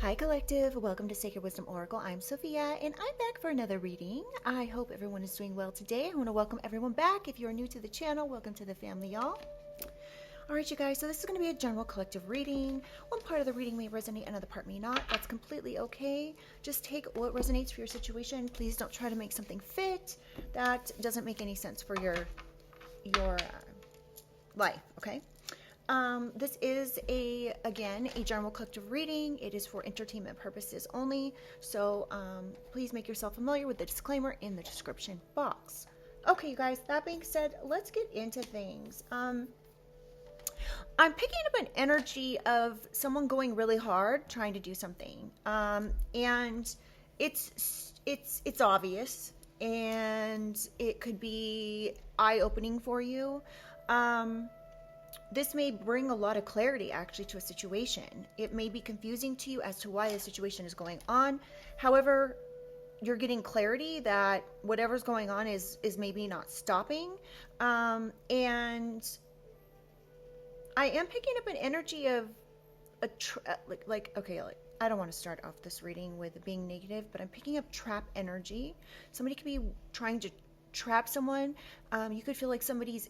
Hi Collective, welcome to Sacred Wisdom Oracle. I'm Sophia and I'm back for another reading. I hope everyone is doing well today. I want to welcome everyone back. If you're new to the channel, welcome to the family, y'all. Alright you guys, so this is going to be a general collective reading. One part of the reading may resonate, another part may not. That's completely okay. Just take what resonates for your situation. Please don't try to make something fit that doesn't make any sense for your life, okay? This is again, a general collective reading. It is for entertainment purposes only. So please make yourself familiar with the disclaimer in the description box. Okay, you guys, that being said, let's get into things. I'm picking up an energy of someone going really hard, trying to do something. And it's obvious, and it could be eye-opening for you. This may bring a lot of clarity actually to a situation. It may be confusing to you as to why the situation is going on. However, you're getting clarity that whatever's going on is maybe not stopping. And I am picking up an energy of I don't want to start off this reading with being negative, but I'm picking up trap energy. Somebody could be trying to trap someone. You could feel like somebody's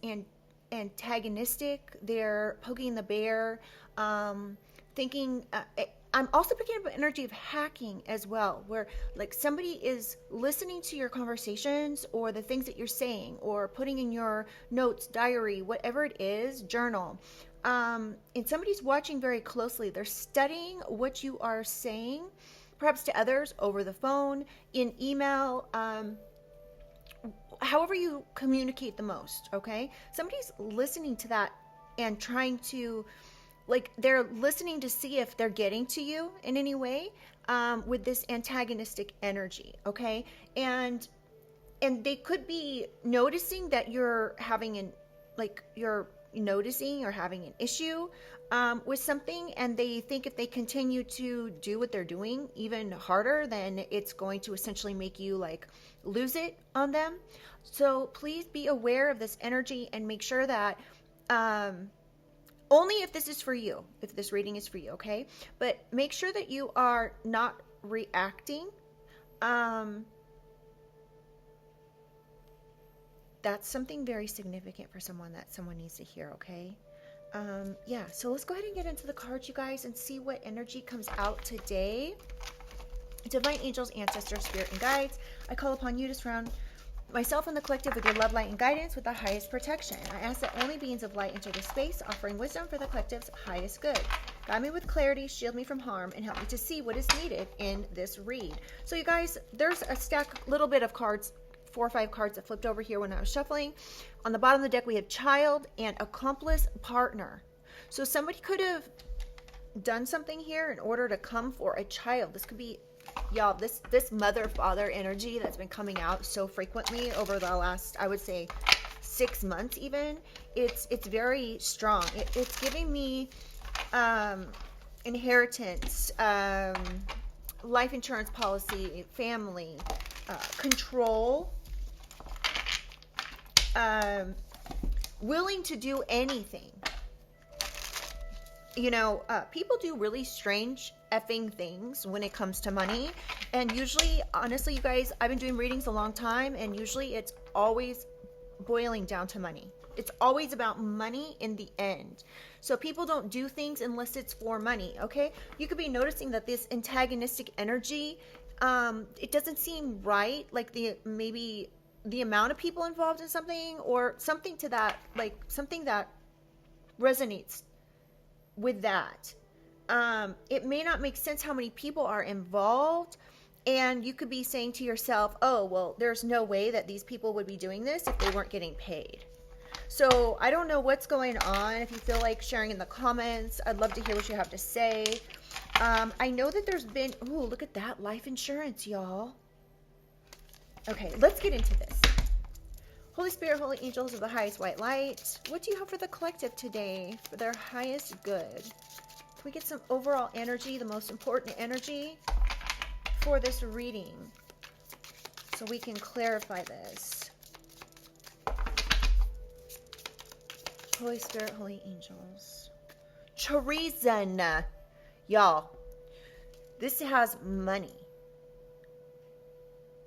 antagonistic, they're poking the bear, thinking I'm also picking up an energy of hacking as well, where like somebody is listening to your conversations or the things that you're saying or putting in your notes, diary, whatever it is, journal, and somebody's watching very closely. They're studying what you are saying, perhaps to others, over the phone, in email, however you communicate the most, okay? Somebody's listening to that and trying to, like, they're listening to see if they're getting to you in any way, with this antagonistic energy, okay? And they could be noticing that you're having you're noticing or having an issue with something, and they think if they continue to do what they're doing even harder, then it's going to essentially make you like lose it on them. So please be aware of this energy and make sure that only if this is for you, if this reading is for you, okay? But make sure that you are not reacting. That's something very significant for someone that someone needs to hear, okay? Yeah, so let's go ahead and get into the cards, you guys, and see what energy comes out today. Divine angels, ancestors, spirit, and guides, I call upon you to surround myself and the collective with your love, light, and guidance with the highest protection. I ask that only beings of light enter this space, offering wisdom for the collective's highest good. Guide me with clarity, shield me from harm, and help me to see what is needed in this read. So you guys, there's a little bit of cards, 4 or 5 cards that flipped over here when I was shuffling. On the bottom of the deck, we have child and accomplice partner. So somebody could have done something here in order to come for a child. This could be, y'all, this mother-father energy that's been coming out so frequently over the last, I would say, 6 months even. It's very strong. It's giving me inheritance, life insurance policy, family, control, willing to do anything. You know, people do really strange effing things when it comes to money. And usually, honestly, you guys, I've been doing readings a long time, and usually it's always boiling down to money. It's always about money in the end. So people don't do things unless it's for money, okay? You could be noticing that this antagonistic energy, it doesn't seem right, like maybe the amount of people involved in something, or something to that, like something that resonates with that. It may not make sense how many people are involved, and you could be saying to yourself, oh, well, there's no way that these people would be doing this if they weren't getting paid. So I don't know what's going on. If you feel like sharing in the comments, I'd love to hear what you have to say. I know that there's been, ooh, look at that, life insurance, y'all. Okay, let's get into this. Holy Spirit, holy angels of the highest white light, what do you have for the collective today for their highest good? Can we get some overall energy, the most important energy for this reading, so we can clarify this? Holy Spirit, holy angels. Treason. Y'all, This has money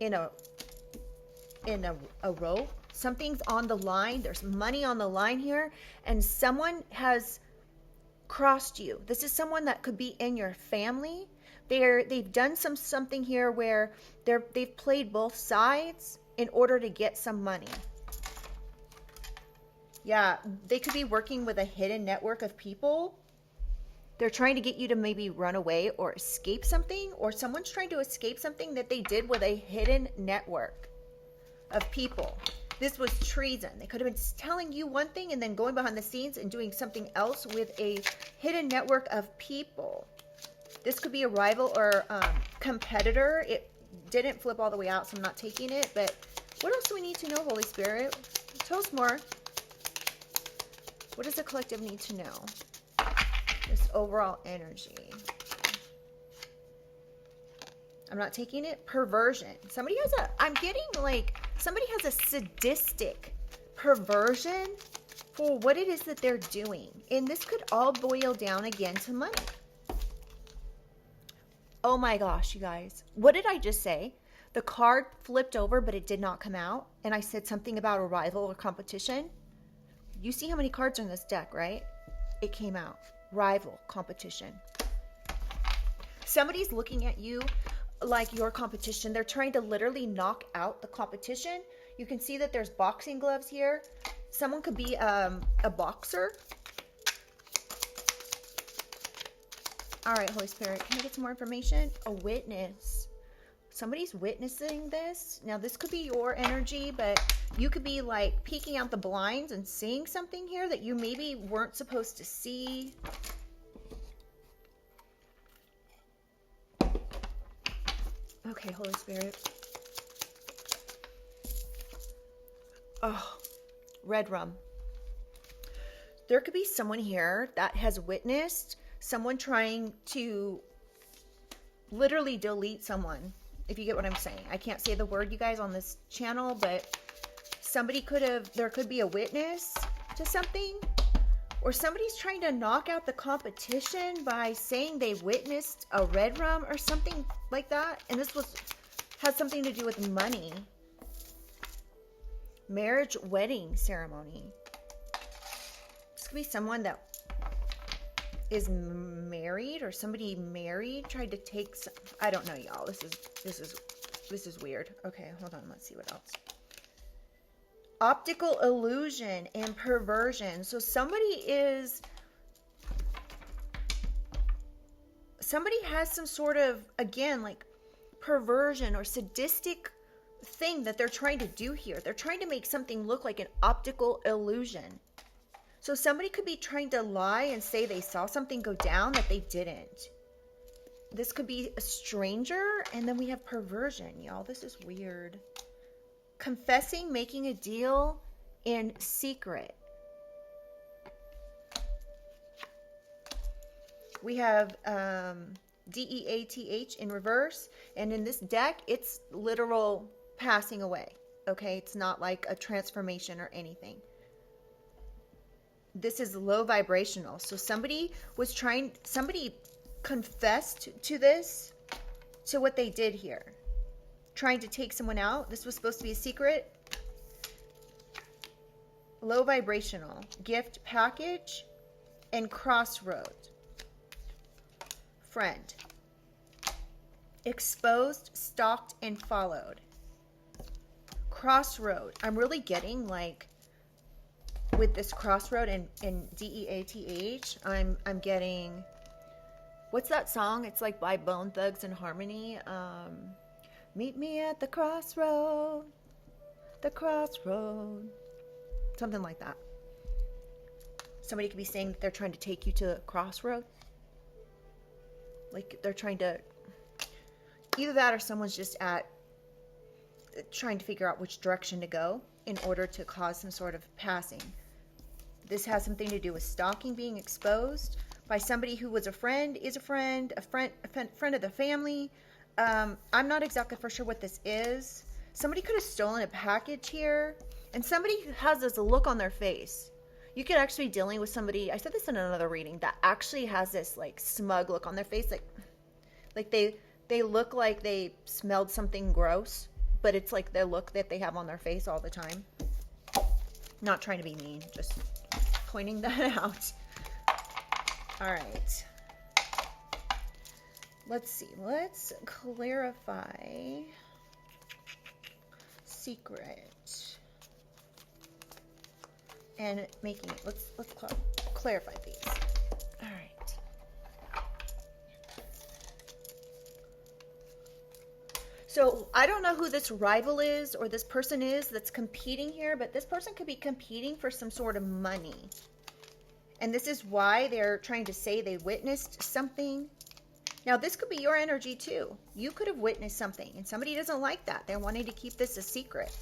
in a row. Something's on the line. There's money on the line here, and someone has crossed you. This is someone that could be in your family. They've done something here where they've played both sides in order to get some money. Yeah, they could be working with a hidden network of people. They're trying to get you to maybe run away or escape something, or someone's trying to escape something that they did with a hidden network of people. This was treason. They could have been telling you one thing and then going behind the scenes and doing something else with a hidden network of people. This could be a rival or competitor. It didn't flip all the way out, so I'm not taking it. But what else do we need to know, Holy Spirit? Tell us more. What does the collective need to know? This overall energy. I'm not taking it. Perversion. Somebody has I'm getting like, somebody has a sadistic perversion for what it is that they're doing. And this could all boil down again to money. Oh my gosh, you guys. What did I just say? The card flipped over, but it did not come out. And I said something about a rival or competition. You see how many cards are in this deck, right? It came out. Rival, competition. Somebody's looking at you like your competition. They're trying to literally knock out the competition. You can see that there's boxing gloves here. Someone could be a boxer. All right, Holy Spirit, can I get some more information? A witness. Somebody's witnessing this. Now, this could be your energy, but you could be like peeking out the blinds and seeing something here that you maybe weren't supposed to see. Okay, Holy Spirit. Oh, red rum. There could be someone here that has witnessed someone trying to literally delete someone, if you get what I'm saying. I can't say the word, you guys, on this channel, but there could be a witness to something, or somebody's trying to knock out the competition by saying they witnessed a red rum or something like that. And this has something to do with money. Marriage, wedding ceremony. This could be someone that is married, or somebody married tried to take some, I don't know, y'all. This is weird. Okay, hold on. Let's see what else. Optical illusion and perversion. So somebody has some sort of, again, like perversion or sadistic thing that they're trying to do here. They're trying to make something look like an optical illusion. So somebody could be trying to lie and say they saw something go down that they didn't. This could be a stranger, and then we have perversion, y'all. This is weird. Confessing, making a deal in secret. We have DEATH in reverse, and in this deck, it's literal passing away. Okay, it's not like a transformation or anything. This is low vibrational. So somebody confessed to this, to what they did here. Trying to take someone out. This was supposed to be a secret. Low vibrational. Gift package and crossroad. Friend. Exposed, stalked, and followed. Crossroad. I'm really getting like, with this crossroad and DEATH, I'm getting, what's that song? It's like by Bone Thugs and Harmony. Meet me at the crossroad, something like that. Somebody could be saying that they're trying to take you to the crossroad. Like they're trying to, either that or someone's just trying to figure out which direction to go in order to cause some sort of passing. This has something to do with stalking, being exposed by somebody who was a friend, is a friend of the family. I'm not exactly for sure what this is. Somebody could have stolen a package here, and somebody has this look on their face. You could actually be dealing with somebody, I said this in another reading, that actually has this like smug look on their face, Like they look like they smelled something gross, but it's like the look that they have on their face all the time. Not trying to be mean, just pointing that out. All right. Let's see. Let's clarify secret and making it. Let's clarify these. All right. So I don't know who this rival is or this person is that's competing here, but this person could be competing for some sort of money. And this is why they're trying to say they witnessed something. Now, this could be your energy too. You could have witnessed something and somebody doesn't like that. They're wanting to keep this a secret.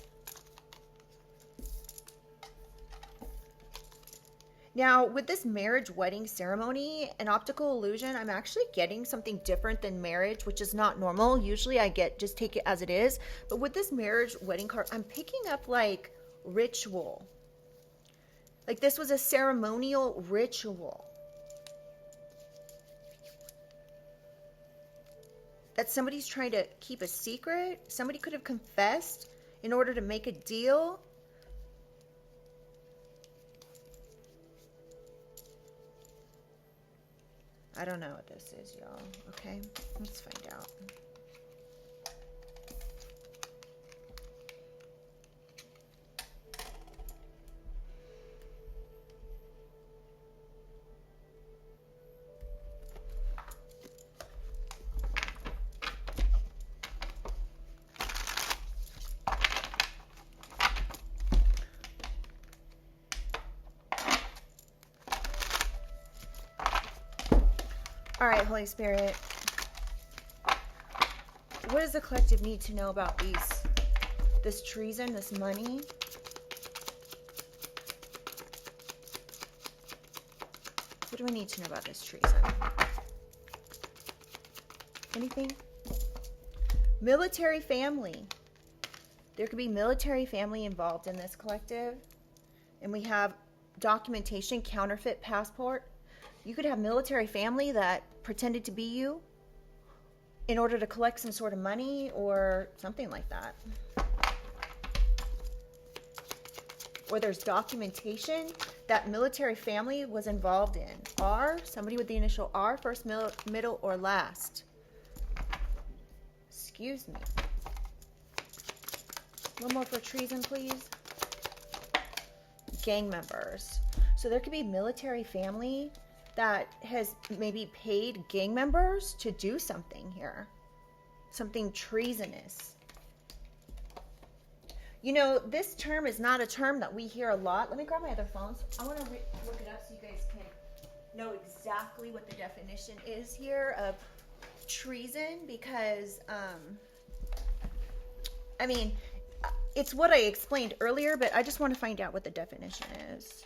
Now, with this marriage wedding ceremony, an optical illusion, I'm actually getting something different than marriage, which is not normal. Usually I get just take it as it is. But with this marriage wedding card, I'm picking up like ritual. Like this was a ceremonial ritual. That somebody's trying to keep a secret. Somebody could have confessed in order to make a deal. I don't know what this is, y'all. Okay, let's find out. All right, Holy Spirit. What does the collective need to know about this treason, this money? What do I need to know about this treason? Anything? Military family. There could be military family involved in this collective. And we have documentation, counterfeit passport. You could have military family that pretended to be you in order to collect some sort of money or something like that. Or there's documentation that military family was involved in. R, somebody with the initial R, first, middle, or last. Excuse me. One more for treason, please. Gang members. So there could be military family that has maybe paid gang members to do something here. Something treasonous. You know, this term is not a term that we hear a lot. Let me grab my other phones. I want to look it up so you guys can know exactly what the definition is here of treason, because, I mean, it's what I explained earlier, but I just want to find out what the definition is.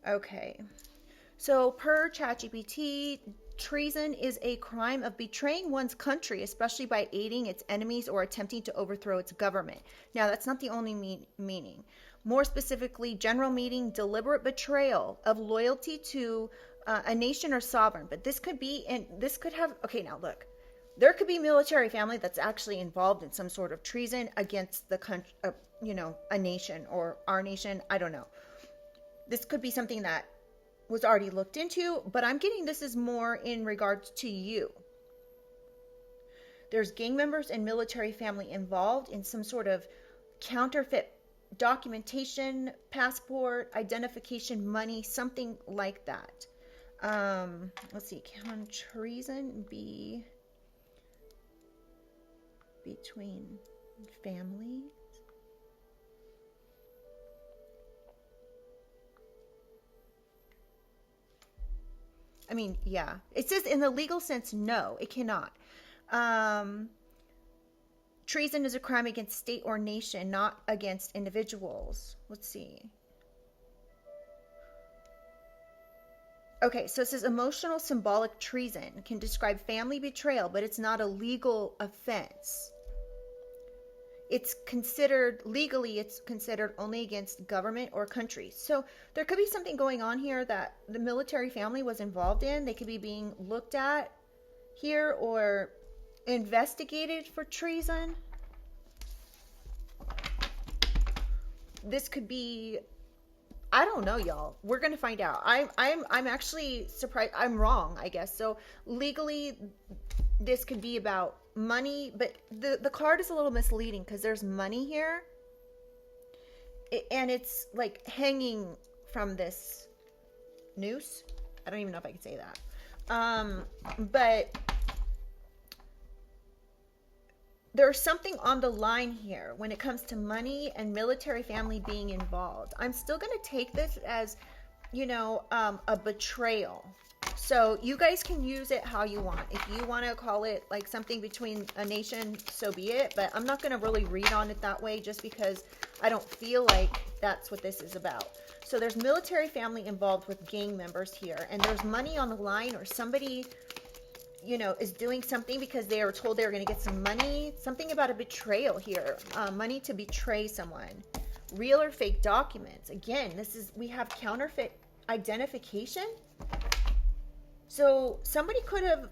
Okay, so per ChatGPT, treason is a crime of betraying one's country, especially by aiding its enemies or attempting to overthrow its government. Now, that's not the only meaning. More specifically, general meaning, deliberate betrayal of loyalty to a nation or sovereign. But this could be, and this could have, okay, now look. There could be military family that's actually involved in some sort of treason against the country, a nation or our nation. I don't know. This could be something that was already looked into, but I'm getting this is more in regards to you. There's gang members and military family involved in some sort of counterfeit documentation, passport, identification, money, something like that. Let's see, can treason be between families? I mean, yeah. It says in the legal sense, no, it cannot. Treason is a crime against state or nation, not against individuals. Let's see. Okay, so it says emotional symbolic treason can describe family betrayal, but it's not a legal offense. it's considered legally, it's considered only against government or countries. So there could be something going on here that the military family was involved in. They could be being looked at here or investigated for treason. This could be, I don't know, y'all. We're gonna find out. I'm actually surprised. I'm wrong, I guess. So legally, this could be about money, but the card is a little misleading because there's money here, and it's like hanging from this noose. I don't even know if I can say that. But there's something on the line here when it comes to money and military family being involved. I'm still going to take this as, you know, a betrayal. So you guys can use it how you want. If you want to call it like something between a nation, so be it. But I'm not going to really read on it that way just because I don't feel like that's what this is about. So there's military family involved with gang members here. And there's money on the line, or somebody, you know, is doing something because they were told they were going to get some money. Something about a betrayal here. Money to betray someone. Real or fake documents. Again, we have counterfeit identification. So somebody could have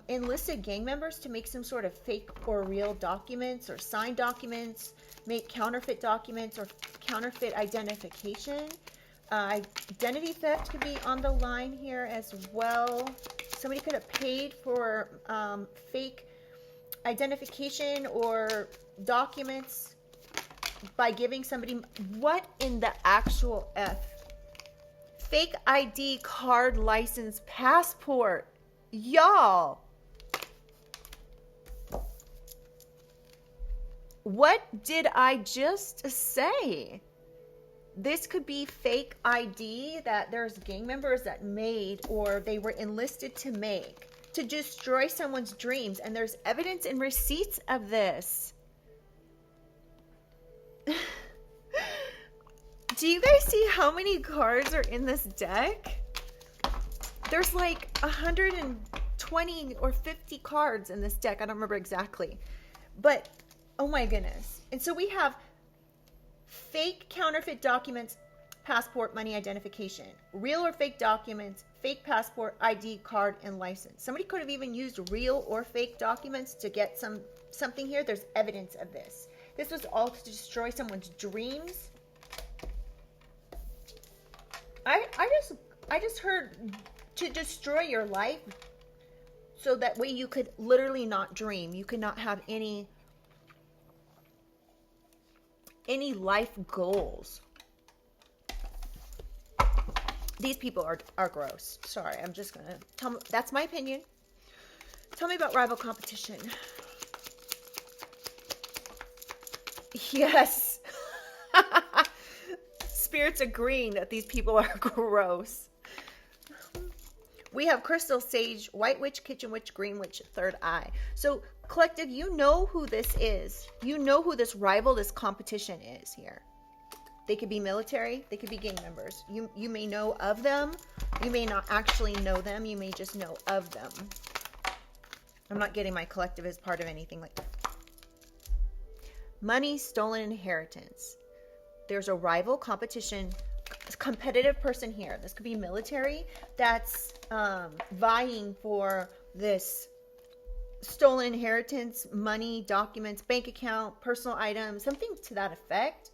enlisted gang members to make some sort of fake or real documents or signed documents, make counterfeit documents or counterfeit identification. Identity theft could be on the line here as well. Somebody could have paid for fake identification or documents by giving somebody, what in the actual F? Fake ID, card, license, passport. Y'all. What did I just say? This could be fake ID that there's gang members that made, or they were enlisted to make, to destroy someone's dreams. And there's evidence and receipts of this. Do you guys see how many cards are in this deck? There's like 120 or 50 cards in this deck. I don't remember exactly. But, oh my goodness. And so we have fake counterfeit documents, passport, money identification. Real or fake documents, fake passport, ID card, and license. Somebody could have even used real or fake documents to get something here. There's evidence of this. This was all to destroy someone's dreams. I just heard to destroy your life so that way you could literally not dream. You could not have any life goals. These people are gross. Sorry, I'm just gonna tell me, that's my opinion. Tell me about rival competition. Yes. Spirits agreeing that these people are gross. We have crystal, sage, white witch, kitchen witch, green witch, third eye. So collective, you know who this is. You know who this rival, this competition is here. They could be military. They could be gang members. You may know of them. You may not actually know them. You may just know of them. I'm not getting my collective as part of anything like that. Money, stolen inheritance. There's a rival competition, competitive person here. This could be military that's vying for this stolen inheritance, money, documents, bank account, personal items, something to that effect.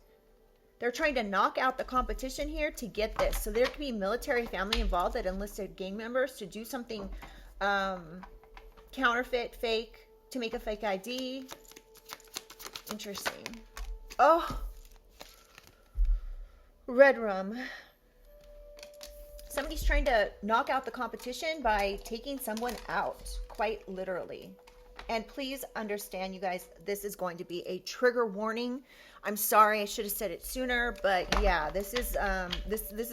They're trying to knock out the competition here to get this. So there could be military family involved that enlisted gang members to do something counterfeit, fake, to make a fake ID. Interesting. Oh, red rum. Somebody's trying to knock out the competition by taking someone out, quite literally. And please understand, you guys, this is going to be a trigger warning. I'm sorry, I should have said it sooner, but yeah, this is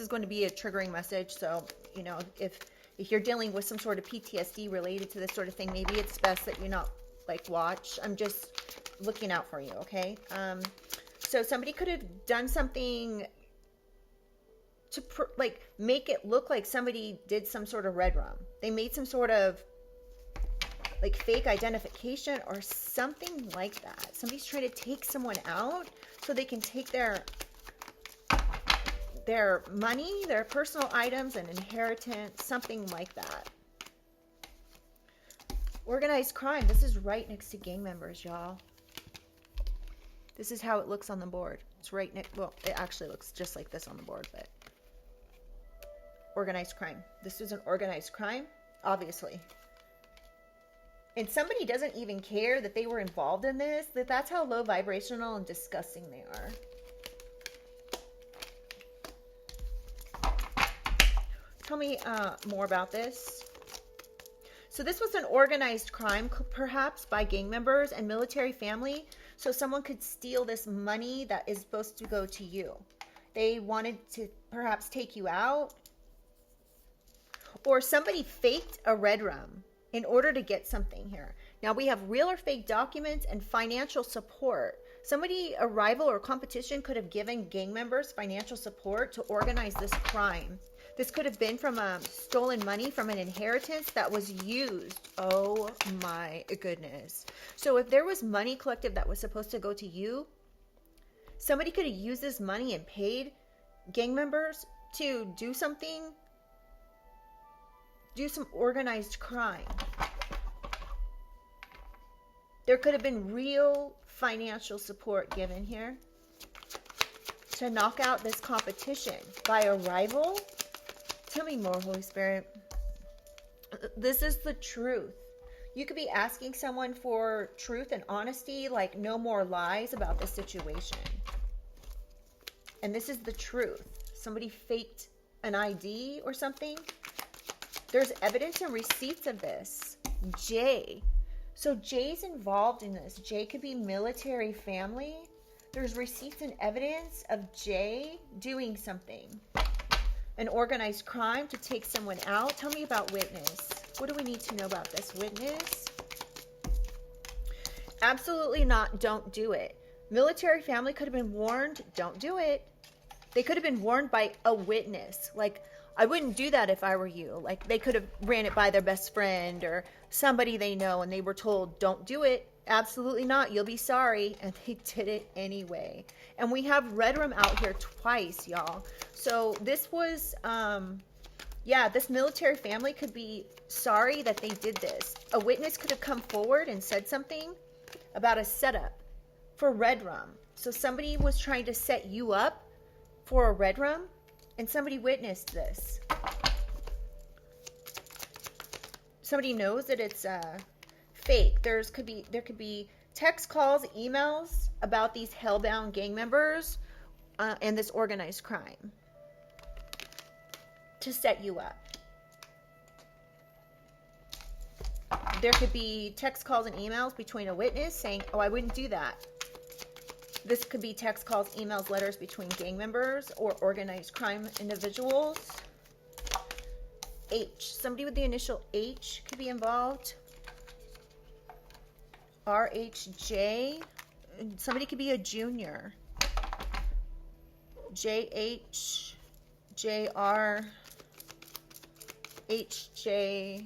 going to be a triggering message. So, you know, if you're dealing with some sort of PTSD related to this sort of thing, maybe it's best that you not like watch. I'm just looking out for you, okay? So somebody could have done something to make it look like somebody did some sort of red rum. They made some sort of like fake identification or something like that. Somebody's trying to take someone out so they can take their money, their personal items, and inheritance, something like that. Organized crime. This is right next to gang members, y'all. This is how it looks on the board. It's right next, well, it actually looks just like this on the board, but organized crime. This is an organized crime, obviously. And somebody doesn't even care that they were involved in this, that's how low vibrational and disgusting they are. Tell me more about this. So this was an organized crime, perhaps by gang members and military family. So someone could steal this money that is supposed to go to you. They wanted to perhaps take you out. Or somebody faked a red rum in order to get something here. Now we have real or fake documents and financial support. Somebody, a rival or competition, could have given gang members financial support to organize this crime. This could have been from stolen money from an inheritance that was used. Oh my goodness. So if there was money collected that was supposed to go to you, somebody could have used this money and paid gang members to do something, do some organized crime. There could have been real financial support given here to knock out this competition by a rival. Tell me more, Holy Spirit. This is the truth. You could be asking someone for truth and honesty, like no more lies about the situation. And this is the truth. Somebody faked an ID or something. There's evidence and receipts of this. J. So J's involved in this. J could be military family. There's receipts and evidence of J doing something. An organized crime to take someone out. Tell me about witness. What do we need to know about this? Witness? Absolutely not. Don't do it. Military family could have been warned. Don't do it. They could have been warned by a witness. Like, I wouldn't do that if I were you. Like, they could have ran it by their best friend or somebody they know and they were told, don't do it. Absolutely not. You'll be sorry. And they did it anyway. And we have red rum out here twice, y'all. So this was, this military family could be sorry that they did this. A witness could have come forward and said something about a setup for red rum. So somebody was trying to set you up for a red rum and somebody witnessed this. Somebody knows that it's fake. There could be text calls, emails about these hellbound gang members and this organized crime to set you up. There could be text calls and emails between a witness saying, oh, I wouldn't do that. This could be text calls, emails, letters between gang members or organized crime individuals. H. Somebody with the initial H could be involved. RHJ. Somebody could be a junior. JH. JR. HJ.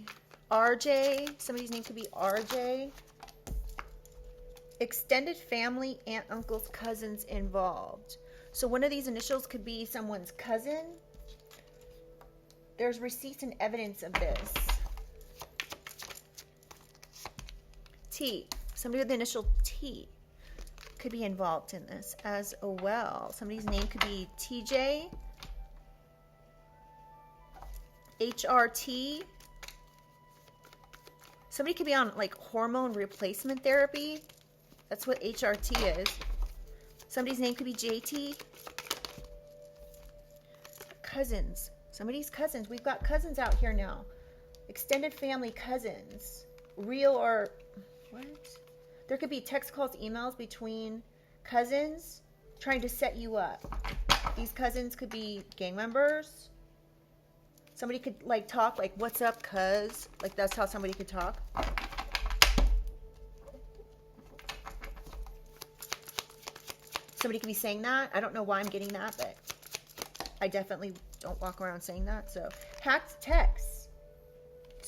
RJ. Somebody's name could be RJ. Extended family, aunt, uncles, cousins involved. So one of these initials could be someone's cousin. There's receipts and evidence of this. T. Somebody with the initial T could be involved in this as well. Somebody's name could be TJ. HRT. Somebody could be on like hormone replacement therapy. That's what HRT is. Somebody's name could be JT. Cousins. Somebody's cousins. We've got cousins out here now. Extended family cousins. Real or... what? There could be text calls, emails between cousins trying to set you up. These cousins could be gang members. Somebody could like talk like, what's up, cuz? Like that's how somebody could talk. Somebody could be saying that. I don't know why I'm getting that, but I definitely don't walk around saying that. So hacked texts.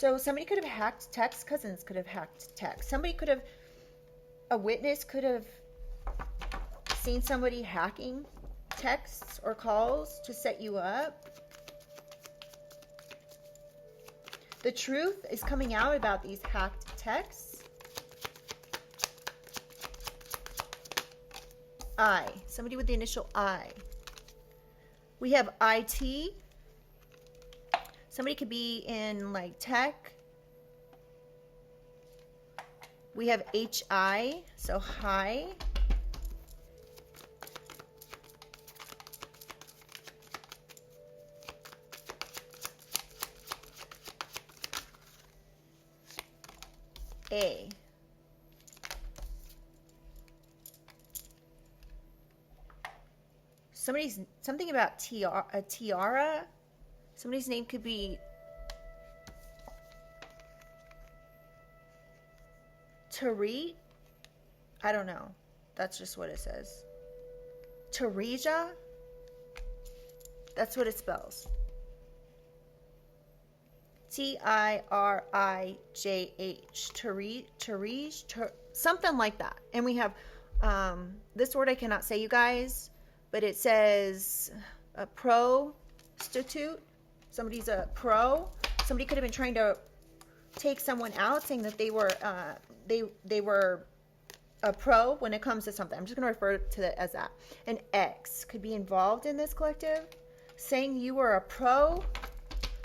So somebody could have hacked text. Cousins could have hacked text. Somebody could have, a witness could have seen somebody hacking texts or calls to set you up. The truth is coming out about these hacked texts. I. Somebody with the initial I. We have IT. Somebody could be in like tech. We have HI, so high. A. Something about a tiara. Somebody's name could be Tariq. I don't know. That's just what it says. Terija. That's what it spells. Tirij. Tarij. Something like that. And we have this word I cannot say, you guys, but it says a prostitute. Somebody's a pro. Somebody could have been trying to take someone out, saying that they were a pro when it comes to something. I'm just going to refer to it as that. An X could be involved in this collective, saying you were a pro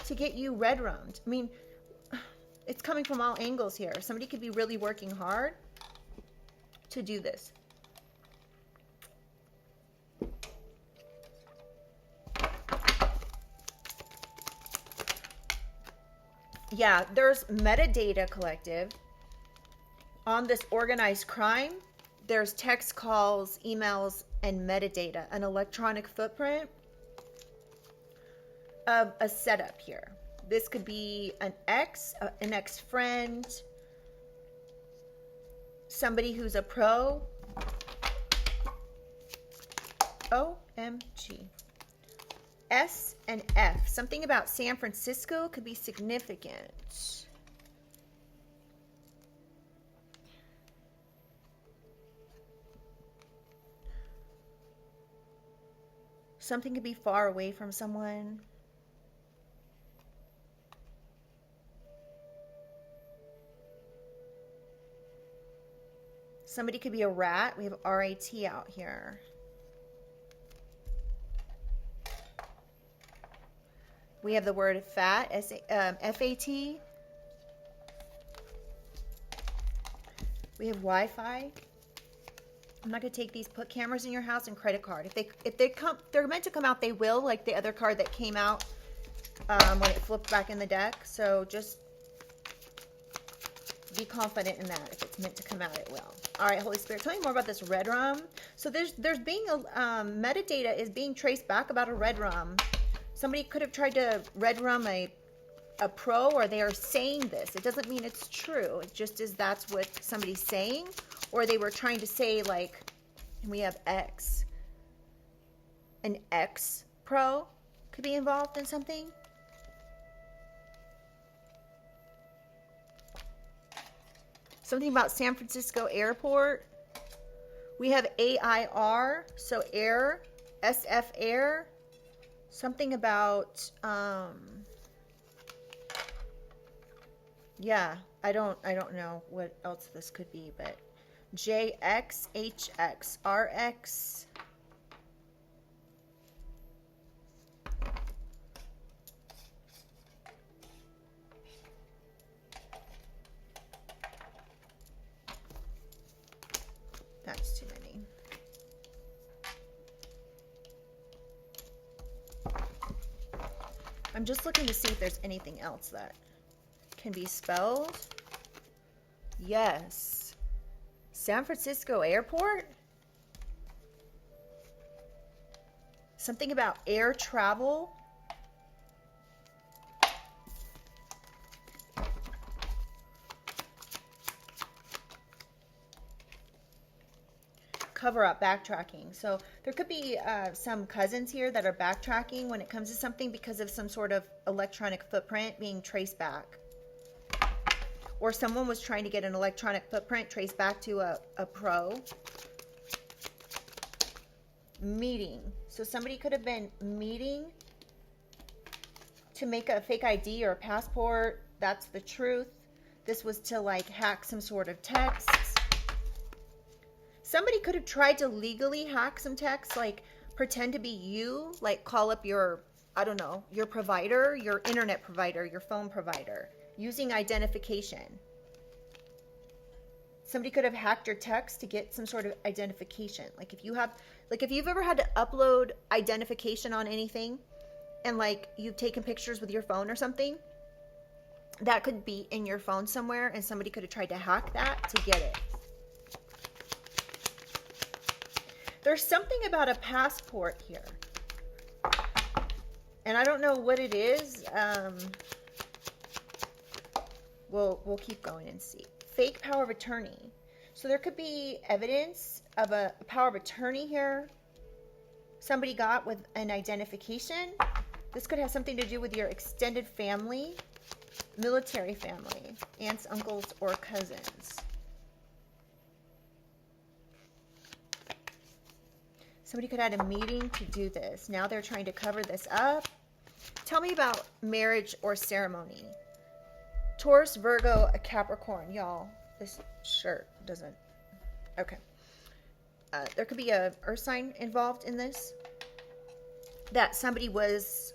to get you red rummed. I mean, it's coming from all angles here. Somebody could be really working hard to do this. Yeah, there's metadata collective on this organized crime. There's text calls, emails, and metadata, an electronic footprint of a setup here. This could be an ex-friend, somebody who's a pro. OMG. S and F. Something about San Francisco could be significant. Something could be far away from someone. Somebody could be a rat. We have RAT out here. We have the word fat, F-A-T. We have Wi-Fi. I'm not going to take these. Put cameras in your house and credit card. If they're meant to come out, they will, like the other card that came out when it flipped back in the deck. So just be confident in that. If it's meant to come out, it will. All right, Holy Spirit, tell me more about this red rum. So there's being a metadata is being traced back about a red rum. Somebody could have tried to red rum a pro, or they are saying this. It doesn't mean it's true. It just is that's what somebody's saying. Or they were trying to say, like, and we have X. An X pro could be involved in something. Something about San Francisco Airport. We have AIR, so air, SF air. Something about, yeah, I don't know what else this could be, but JX, HX, RX. That's too many. I'm just looking to see if there's anything else that can be spelled. Yes. San Francisco Airport? Something about air travel? Cover up, backtracking. So there could be some cousins here that are backtracking when it comes to something because of some sort of electronic footprint being traced back. or someone was trying to get an electronic footprint traced back to a pro. Meeting. So somebody could have been meeting to make a fake ID or a passport. That's the truth. This was to like hack some sort of texts. Somebody could have tried to legally hack some texts, like pretend to be you, like call up your, I don't know, your provider, your internet provider, your phone provider, using identification. Somebody could have hacked your text to get some sort of identification. Like if you've ever had to upload identification on anything and like you've taken pictures with your phone or something, that could be in your phone somewhere and somebody could have tried to hack that to get it. There's something about a passport here. And I don't know what it is. We'll keep going and see. Fake power of attorney. So there could be evidence of a power of attorney here. Somebody got with an identification. This could have something to do with your extended family, military family, aunts, uncles, or cousins. Somebody could have had a meeting to do this. Now they're trying to cover this up. Tell me about marriage or ceremony. Taurus, Virgo, a Capricorn. Y'all, this shirt doesn't... Okay. There could be a earth sign involved in this that somebody was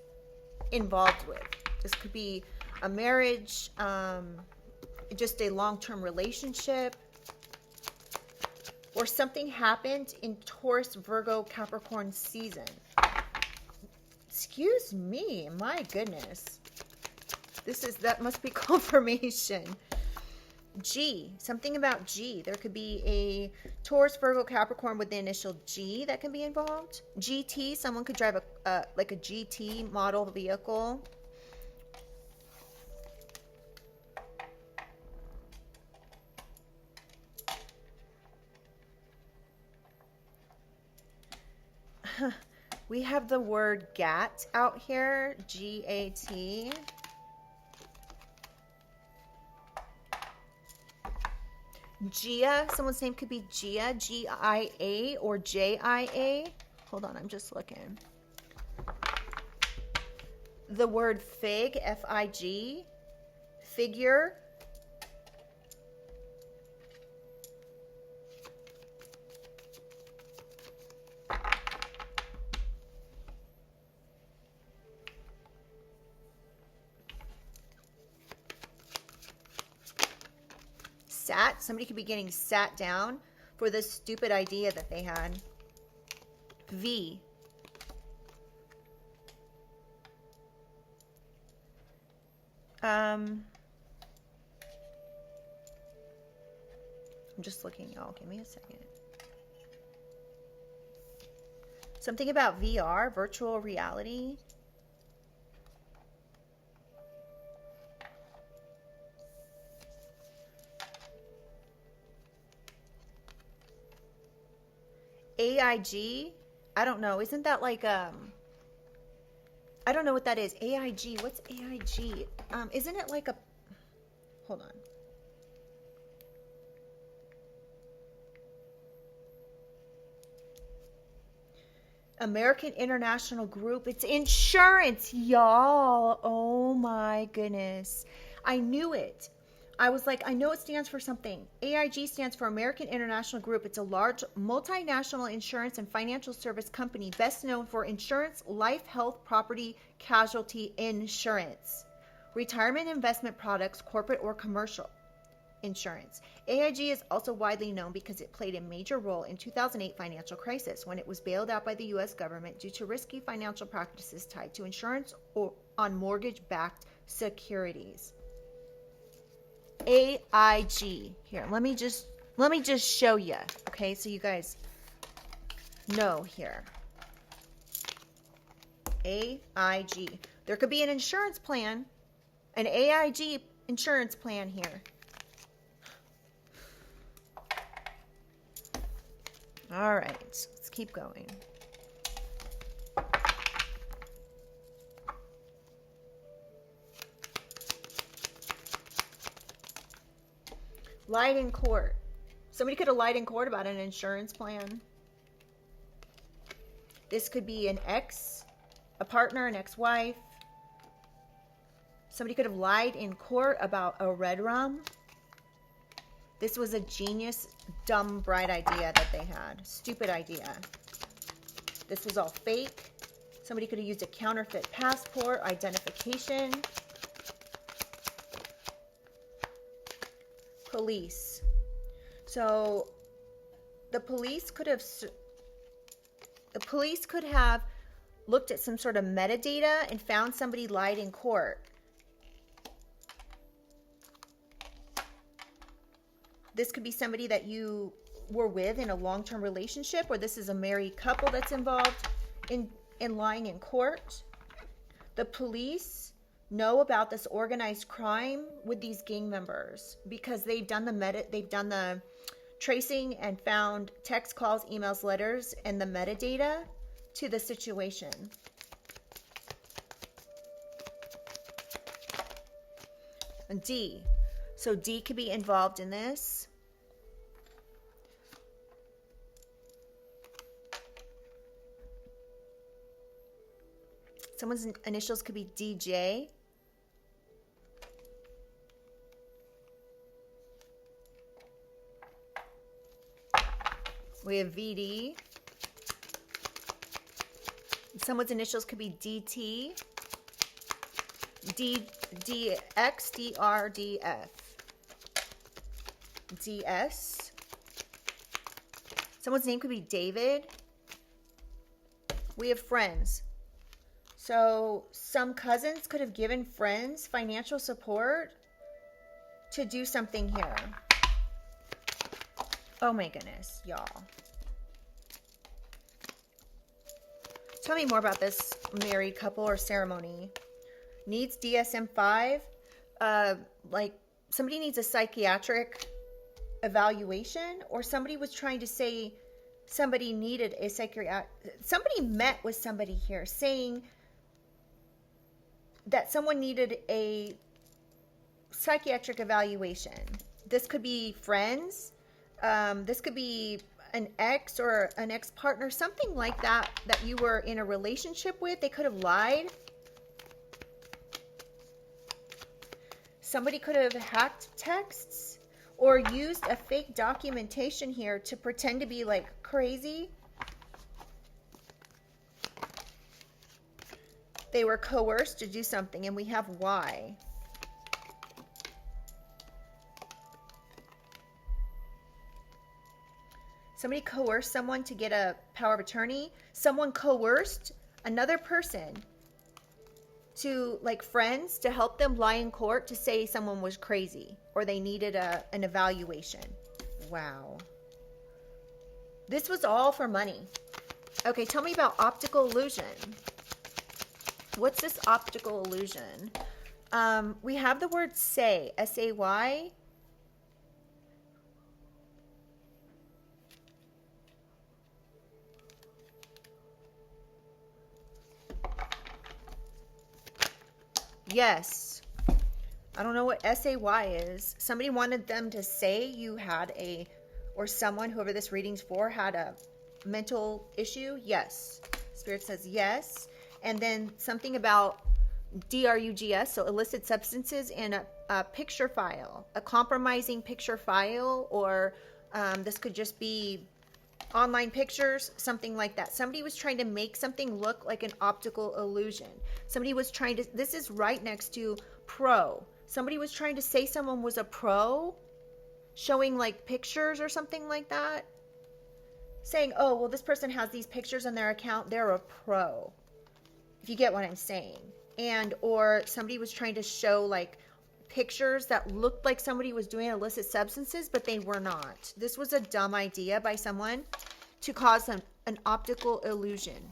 involved with. This could be a marriage, just a long-term relationship, or something happened in Taurus, Virgo, Capricorn season. Excuse me, my goodness. That must be confirmation. G, something about G. There could be a Taurus, Virgo, Capricorn with the initial G that can be involved. GT, someone could drive like a GT model vehicle. We have the word GAT out here, G-A-T. Gia, someone's name could be Gia, G-I-A or J-I-A. Hold on, I'm just looking. The word fig, F-I-G, figure. Somebody could be getting sat down for this stupid idea that they had. V. I'm just looking, y'all. Give me a second. Something about VR, virtual reality. AIG, I don't know. Isn't that like I don't know what that is. AIG, what's AIG? Isn't it like a, hold on. American International Group. It's insurance, y'all. Oh my goodness. I knew it. I was like, I know it stands for something. AIG stands for American International Group. It's a large multinational insurance and financial service company best known for insurance, life, health, property, casualty insurance, retirement investment products, corporate or commercial insurance. AIG is also widely known because it played a major role in 2008 financial crisis when it was bailed out by the U.S. government due to risky financial practices tied to insurance or on mortgage-backed securities. AIG. Here, let me just show you, okay, so you guys know here. AIG. There could be an insurance plan, an AIG insurance plan here. All right, let's keep going. Lied in court. Somebody could have lied in court about an insurance plan. This could be an ex, a partner, an ex-wife. Somebody could have lied in court about a red rum. This was a genius, dumb, bright idea that they had. Stupid idea. This was all fake. Somebody could have used a counterfeit passport, identification. Police. So the police could have looked at some sort of metadata and found somebody lied in court. This could be somebody that you were with in a long-term relationship, or this is a married couple that's involved in lying in court. The police know about this organized crime with these gang members because they've done the tracing and found text, calls, emails, letters, and the metadata to the situation. And D. So D could be involved in this. Someone's initials could be DJ. We have VD. Someone's initials could be DT. DX, DR, DF. DS. Someone's name could be David. We have friends. So some cousins could have given friends financial support to do something here. Oh my goodness, y'all. Tell me more about this married couple or ceremony. Needs DSM-5. Like somebody needs a psychiatric evaluation, or somebody was trying to say somebody needed a psychiatric. Somebody met with somebody here saying that someone needed a psychiatric evaluation. This could be friends. This could be an ex or an ex-partner, something like that you were in a relationship with. They could have lied. Somebody could have hacked texts or used a fake documentation here to pretend to be like crazy. They were coerced to do something, and we have why. Somebody coerced someone to get a power of attorney. Someone coerced another person to, like friends, to help them lie in court to say someone was crazy or they needed an evaluation. Wow. This was all for money. Okay, tell me about optical illusion. What's this optical illusion? We have the word say, S-A-Y. Yes. I don't know what S-A-Y is. Somebody wanted them to say you had or someone, whoever this reading's for, had a mental issue. Yes. Spirit says yes. And then something about drugs, so illicit substances, and a picture file, a compromising picture file, or this could just be online pictures, something like that. Somebody was trying to make something look like an optical illusion. Somebody was trying to, this is right next to pro. Somebody was trying to say someone was a pro, showing like pictures or something like that. Saying, oh, well, this person has these pictures on their account, they're a pro. If you get what I'm saying. And or somebody was trying to show like pictures that looked like somebody was doing illicit substances, but they were not. This was a dumb idea by someone to cause an optical illusion.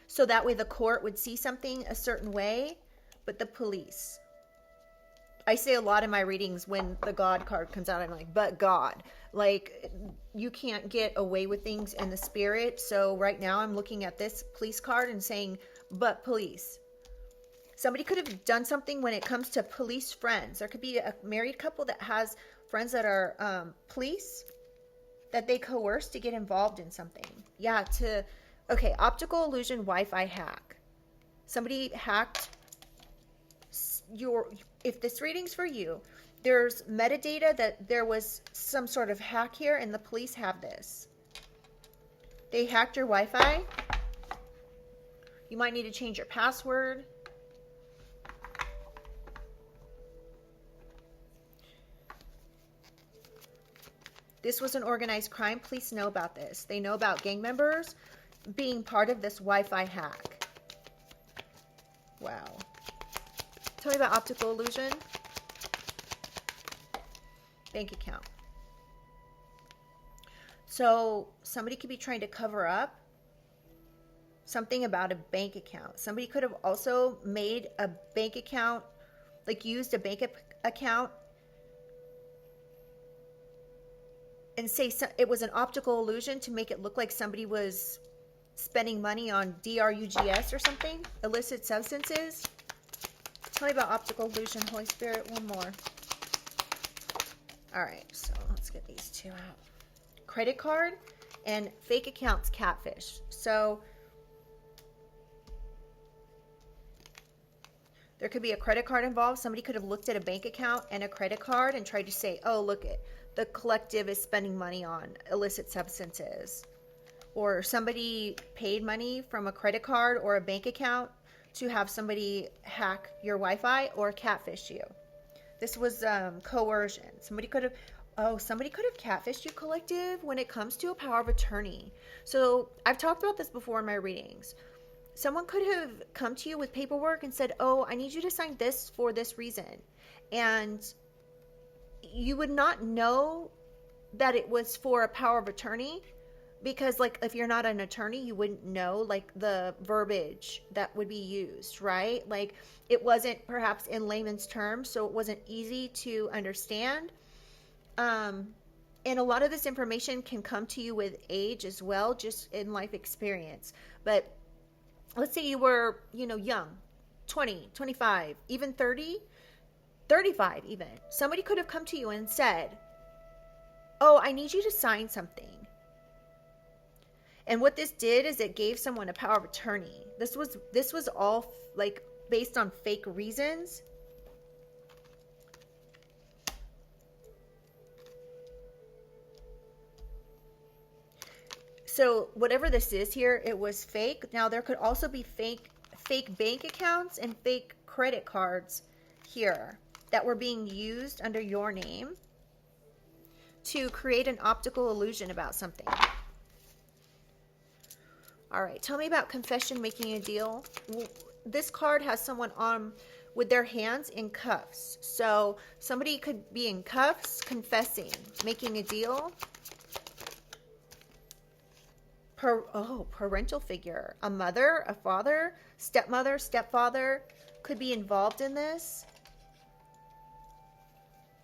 So that way the court would see something a certain way, but the police. I say a lot in my readings when the God card comes out, I'm like, but God. Like, you can't get away with things in the spirit. So right now I'm looking at this police card and saying, but police. Somebody could have done something when it comes to police friends. There could be a married couple that has friends that are police, that they coerce to get involved in something. Yeah, okay, optical illusion Wi-Fi hack. Somebody hacked if this reading's for you, there's metadata that there was some sort of hack here, and the police have this. They hacked your Wi-Fi. You might need to change your password. This was an organized crime. Police know about this. They know about gang members being part of this Wi-Fi hack. Wow. Tell me about optical illusion. Bank account. So somebody could be trying to cover up something about a bank account. Somebody could have also made a bank account, like used a bank account and say it was an optical illusion to make it look like somebody was spending money on drugs or something, illicit substances. Tell me about optical illusion, Holy Spirit. One more. All right, so let's get these two out. Credit card and fake accounts catfish. So there could be a credit card involved. Somebody could have looked at a bank account and a credit card and tried to say, oh, look, the collective is spending money on illicit substances. Or somebody paid money from a credit card or a bank account to have somebody hack your Wi-Fi or catfish you. This was coercion. Somebody could have catfished you, collective, when it comes to a power of attorney. So I've talked about this before in my readings. Someone could have come to you with paperwork and said, oh, I need you to sign this for this reason. And you would not know that it was for a power of attorney, because like if you're not an attorney, you wouldn't know like the verbiage that would be used, right? Like it wasn't perhaps in layman's terms, so it wasn't easy to understand. And a lot of this information can come to you with age as well, just in life experience. But let's say you were, young, 20, 25, even 30, 35 even. Somebody could have come to you and said, oh, I need you to sign something. And what this did is it gave someone a power of attorney. This was all like based on fake reasons. So whatever this is here, it was fake. Now there could also be fake bank accounts and fake credit cards here that were being used under your name to create an optical illusion about something. All right, tell me about confession, making a deal. This card has someone on with their hands in cuffs. So somebody could be in cuffs, confessing, making a deal. Parental figure. A mother, a father, stepmother, stepfather could be involved in this.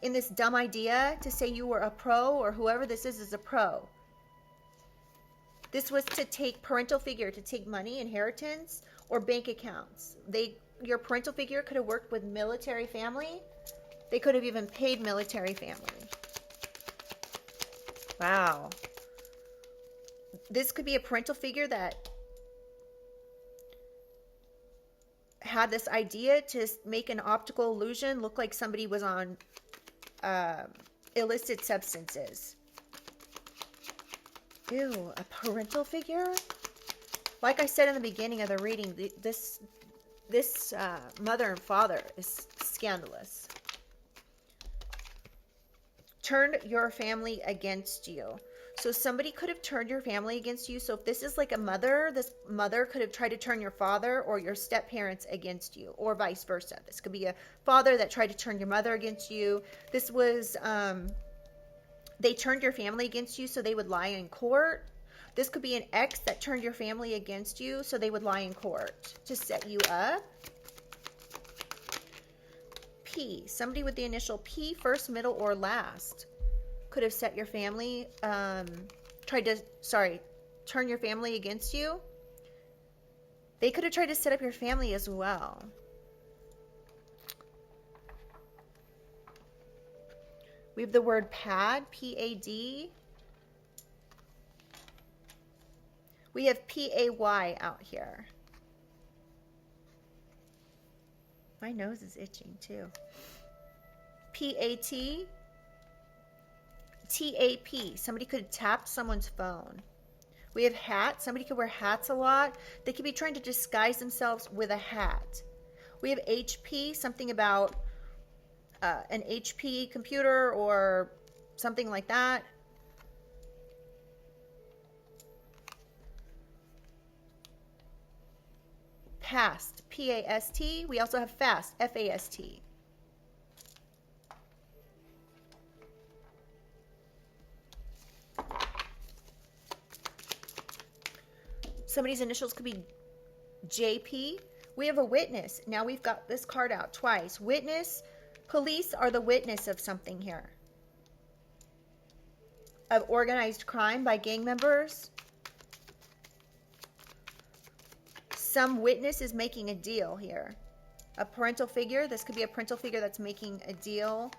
In this dumb idea to say you were a pro, or whoever this is a pro. This was to take parental figure, to take money, inheritance, or bank accounts. Your parental figure could have worked with military family. They could have even paid military family. Wow. This could be a parental figure that had this idea to make an optical illusion look like somebody was on illicit substances. Ew, a parental figure? Like I said in the beginning of the reading, this mother and father is scandalous. Turned your family against you. So somebody could have turned your family against you. So if this is like a mother, this mother could have tried to turn your father or your step parents against you, or vice versa. This could be a father that tried to turn your mother against you. This was, they turned your family against you so they would lie in court. This could be an ex that turned your family against you so they would lie in court to set you up. P, somebody with the initial P, first, middle, or last, could have set your family, turn your family against you. They could have tried to set up your family as well. We have the word pad, P-A-D. We have P-A-Y out here. My nose is itching too. P-A-T. T-A-P. Somebody could have tapped someone's phone. We have hat. Somebody could wear hats a lot. They could be trying to disguise themselves with a hat. We have HP, something about an HP computer or something like that. Past, P-A-S-T. We also have fast, F-A-S-T. Somebody's initials could be JP. We have a witness. Now we've got this card out twice. Witness, police are the witness of something here. Of organized crime by gang members. Some witness is making a deal here. A parental figure. This could be a parental figure that's making a deal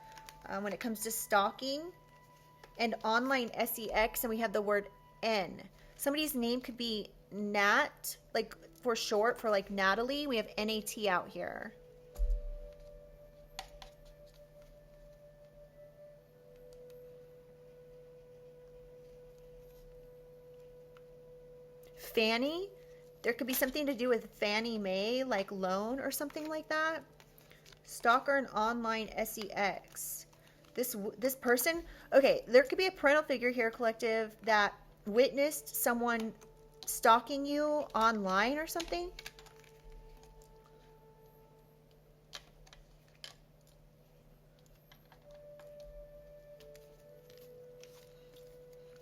when it comes to stalking. And online sex, and we have the word N. Somebody's name could be Nat, like for short for like Natalie. We have N-A-T out here. Fanny. There could be something to do with Fannie Mae, like loan or something like that. Stalker and online sex. This person, okay, there could be a parental figure here, collective, that witnessed someone stalking you online or something.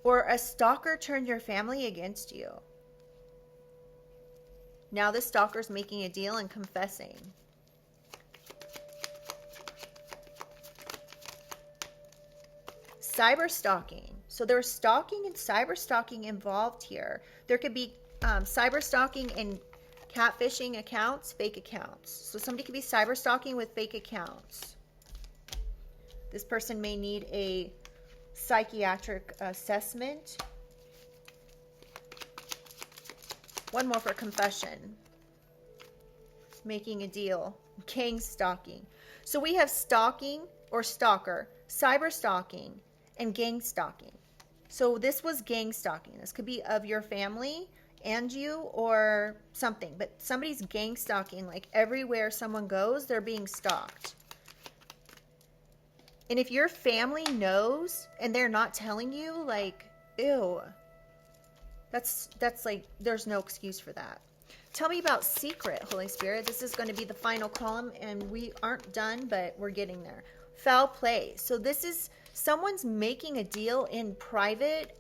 Or a stalker turned your family against you. Now the stalker's making a deal and confessing. Cyber stalking. So there's stalking and cyber stalking involved here. There could be cyber stalking and catfishing accounts, fake accounts. So somebody could be cyber stalking with fake accounts. This person may need a psychiatric assessment. One more for confession. Making a deal. Gang stalking. So we have stalking or stalker, cyber stalking, and gang stalking. So this was gang stalking. This could be of your family and you or something. But somebody's gang stalking, like everywhere someone goes, they're being stalked. And if your family knows and they're not telling you, like, ew. That's like, there's no excuse for that. Tell me about secret, Holy Spirit. This is going to be the final column, and we aren't done, but we're getting there. Foul play. So this is someone's making a deal in private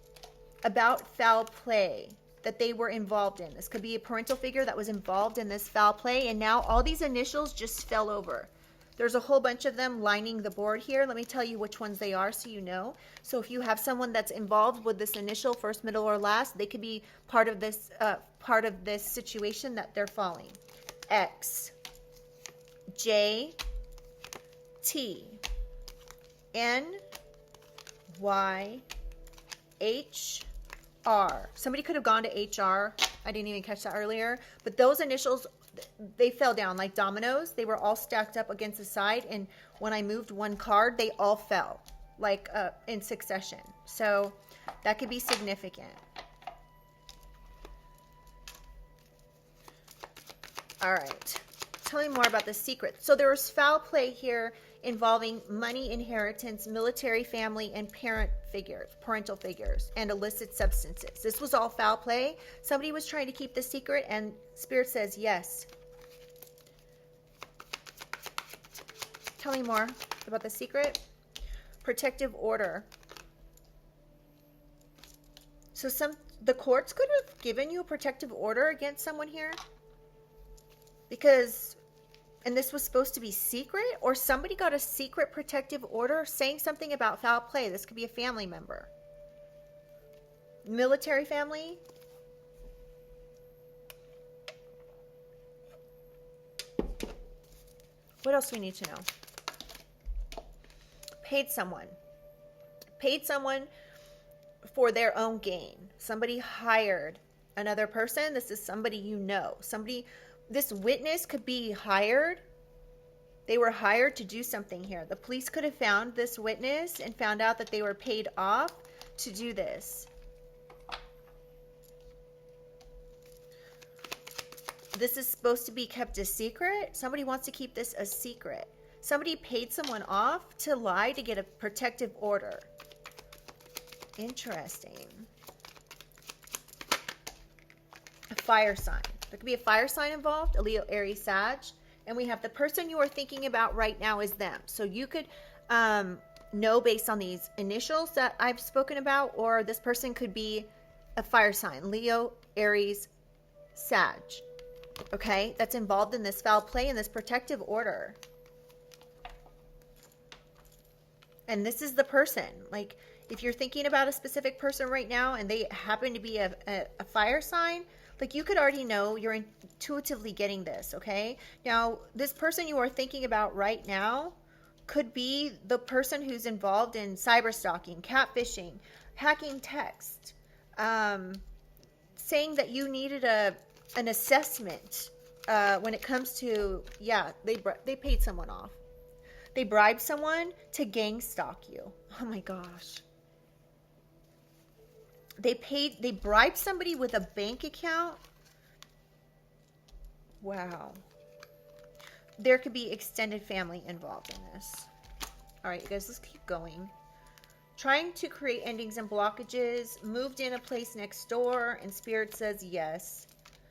about foul play that they were involved in. This could be a parental figure that was involved in this foul play, and now all these initials just fell over. There's a whole bunch of them lining the board here. Let me tell you which ones they are so you know. So if you have someone that's involved with this initial, first, middle, or last, they could be part of this situation that they're falling. X, J, T, N, Y, H, R. Somebody could have gone to HR. I didn't even catch that earlier. But those initials, they fell down like dominoes. They were all stacked up against the side, and when I moved one card, they all fell like in succession. So that could be significant. All right, tell me more about the secret. So there was foul play here involving money, inheritance, military family, and parental figures, and illicit substances. This was all foul play. Somebody was trying to keep the secret, and Spirit says yes. Tell me more about the secret. Protective order. So the courts could have given you a protective order against someone here, because and this was supposed to be secret, or somebody got a secret protective order saying something about foul play. This could be a family member. Military family. What else do we need to know? Paid someone. paid someone for their own gain. Somebody hired another person. This is somebody you know. Somebody, this witness could be hired. They were hired to do something here. The police could have found this witness and found out that they were paid off to do this. This is supposed to be kept a secret. Somebody wants to keep this a secret. Somebody paid someone off to lie to get a protective order. Interesting. A fire sign. There could be a fire sign involved, a Leo, Aries, Sag. And we have the person you are thinking about right now is them. So you could know based on these initials that I've spoken about, or this person could be a fire sign, Leo, Aries, Sag. Okay, that's involved in this foul play and this protective order. And this is the person. Like, if you're thinking about a specific person right now and they happen to be a fire sign, like, you could already know, you're intuitively getting this, okay? Now, this person you are thinking about right now could be the person who's involved in cyber stalking, catfishing, hacking text, saying that you needed an assessment when it comes to, yeah, they paid someone off. They bribed someone to gang stalk you. Oh my gosh. They bribed somebody with a bank account. Wow. There could be extended family involved in this. All right, you guys, let's keep going. Trying to create endings and blockages. Moved in a place next door, and Spirit says yes.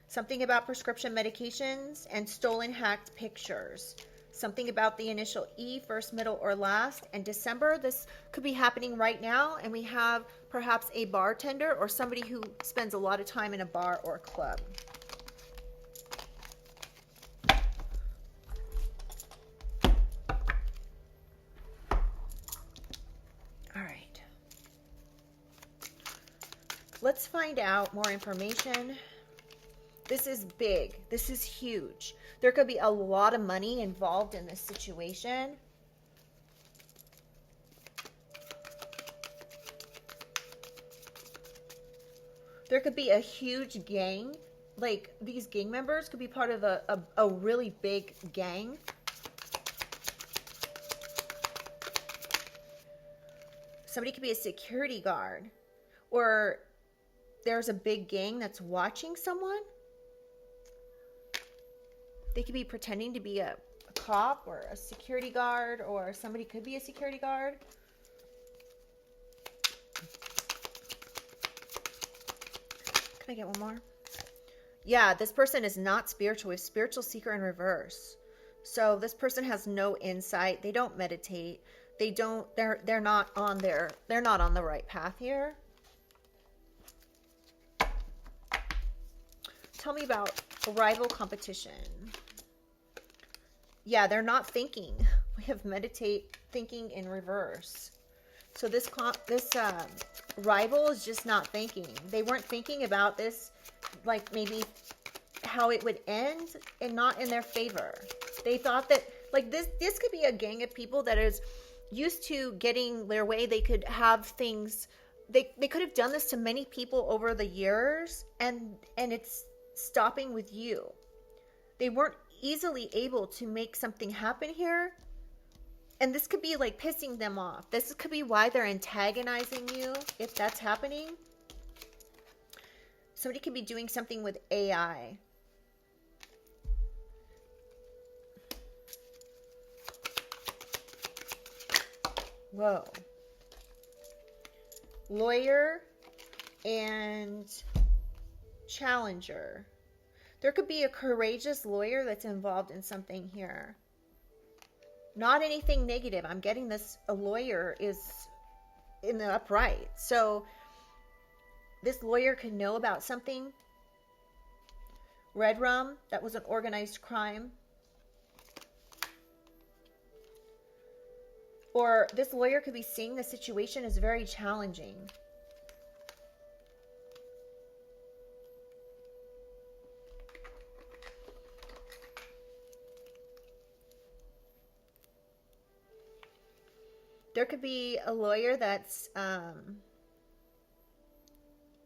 Something about prescription medications and stolen hacked pictures. Something about the initial E, first, middle, or last. And December, this could be happening right now. And we have perhaps a bartender or somebody who spends a lot of time in a bar or a club. All right. Let's find out more information. This is big. This is huge. There could be a lot of money involved in this situation. There could be a huge gang. Like, these gang members could be part of a really big gang. Somebody could be a security guard. Or there's a big gang that's watching someone. They could be pretending to be a cop or a security guard, or somebody could be a security guard. Can I get one more? Yeah, this person is not spiritual. We have spiritual seeker in reverse. So this person has no insight. They don't meditate. They're not on the right path here. Tell me about rival competition. Yeah, they're not thinking. We have meditate, thinking in reverse. So this rival is just not thinking. They weren't thinking about this, like maybe how it would end, and not in their favor. They thought that, like, this could be a gang of people that is used to getting their way. They could have things. They could have done this to many people over the years, and it's stopping with you. They weren't easily able to make something happen here. And this could be like pissing them off. This could be why they're antagonizing you, if that's happening. Somebody could be doing something with AI. Whoa. Lawyer and challenger. There could be a courageous lawyer that's involved in something here. Not anything negative. I'm getting this, a lawyer is in the upright. So this lawyer could know about something. Red rum, that was an organized crime. Or this lawyer could be seeing the situation as very challenging. There could be a lawyer that's,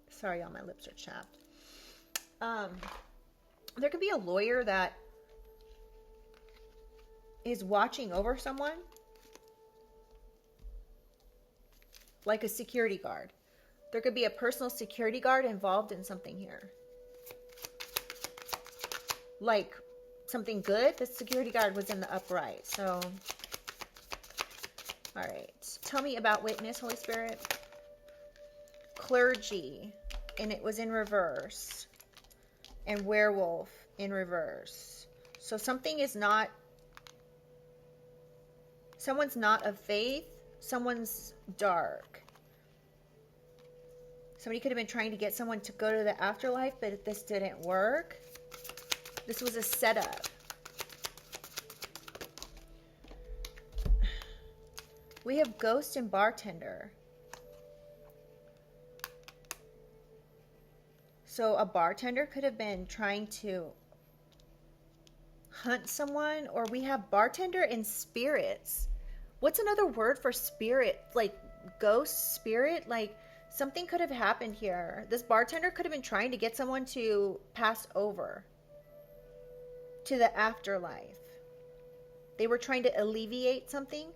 sorry, all my lips are chapped. There could be a lawyer that is watching over someone, like a security guard. There could be a personal security guard involved in something here. Like something good, the security guard was in the upright. So, all right. Tell me about witness, Holy Spirit. Clergy, and it was in reverse. And werewolf in reverse. So something is not, someone's not of faith, someone's dark. Somebody could have been trying to get someone to go to the afterlife, but this didn't work. This was a setup. We have ghost and bartender. So a bartender could have been trying to hunt someone, or we have bartender and spirits. What's another word for spirit? Like ghost, spirit? Like something could have happened here. This bartender could have been trying to get someone to pass over to the afterlife. They were trying to alleviate something.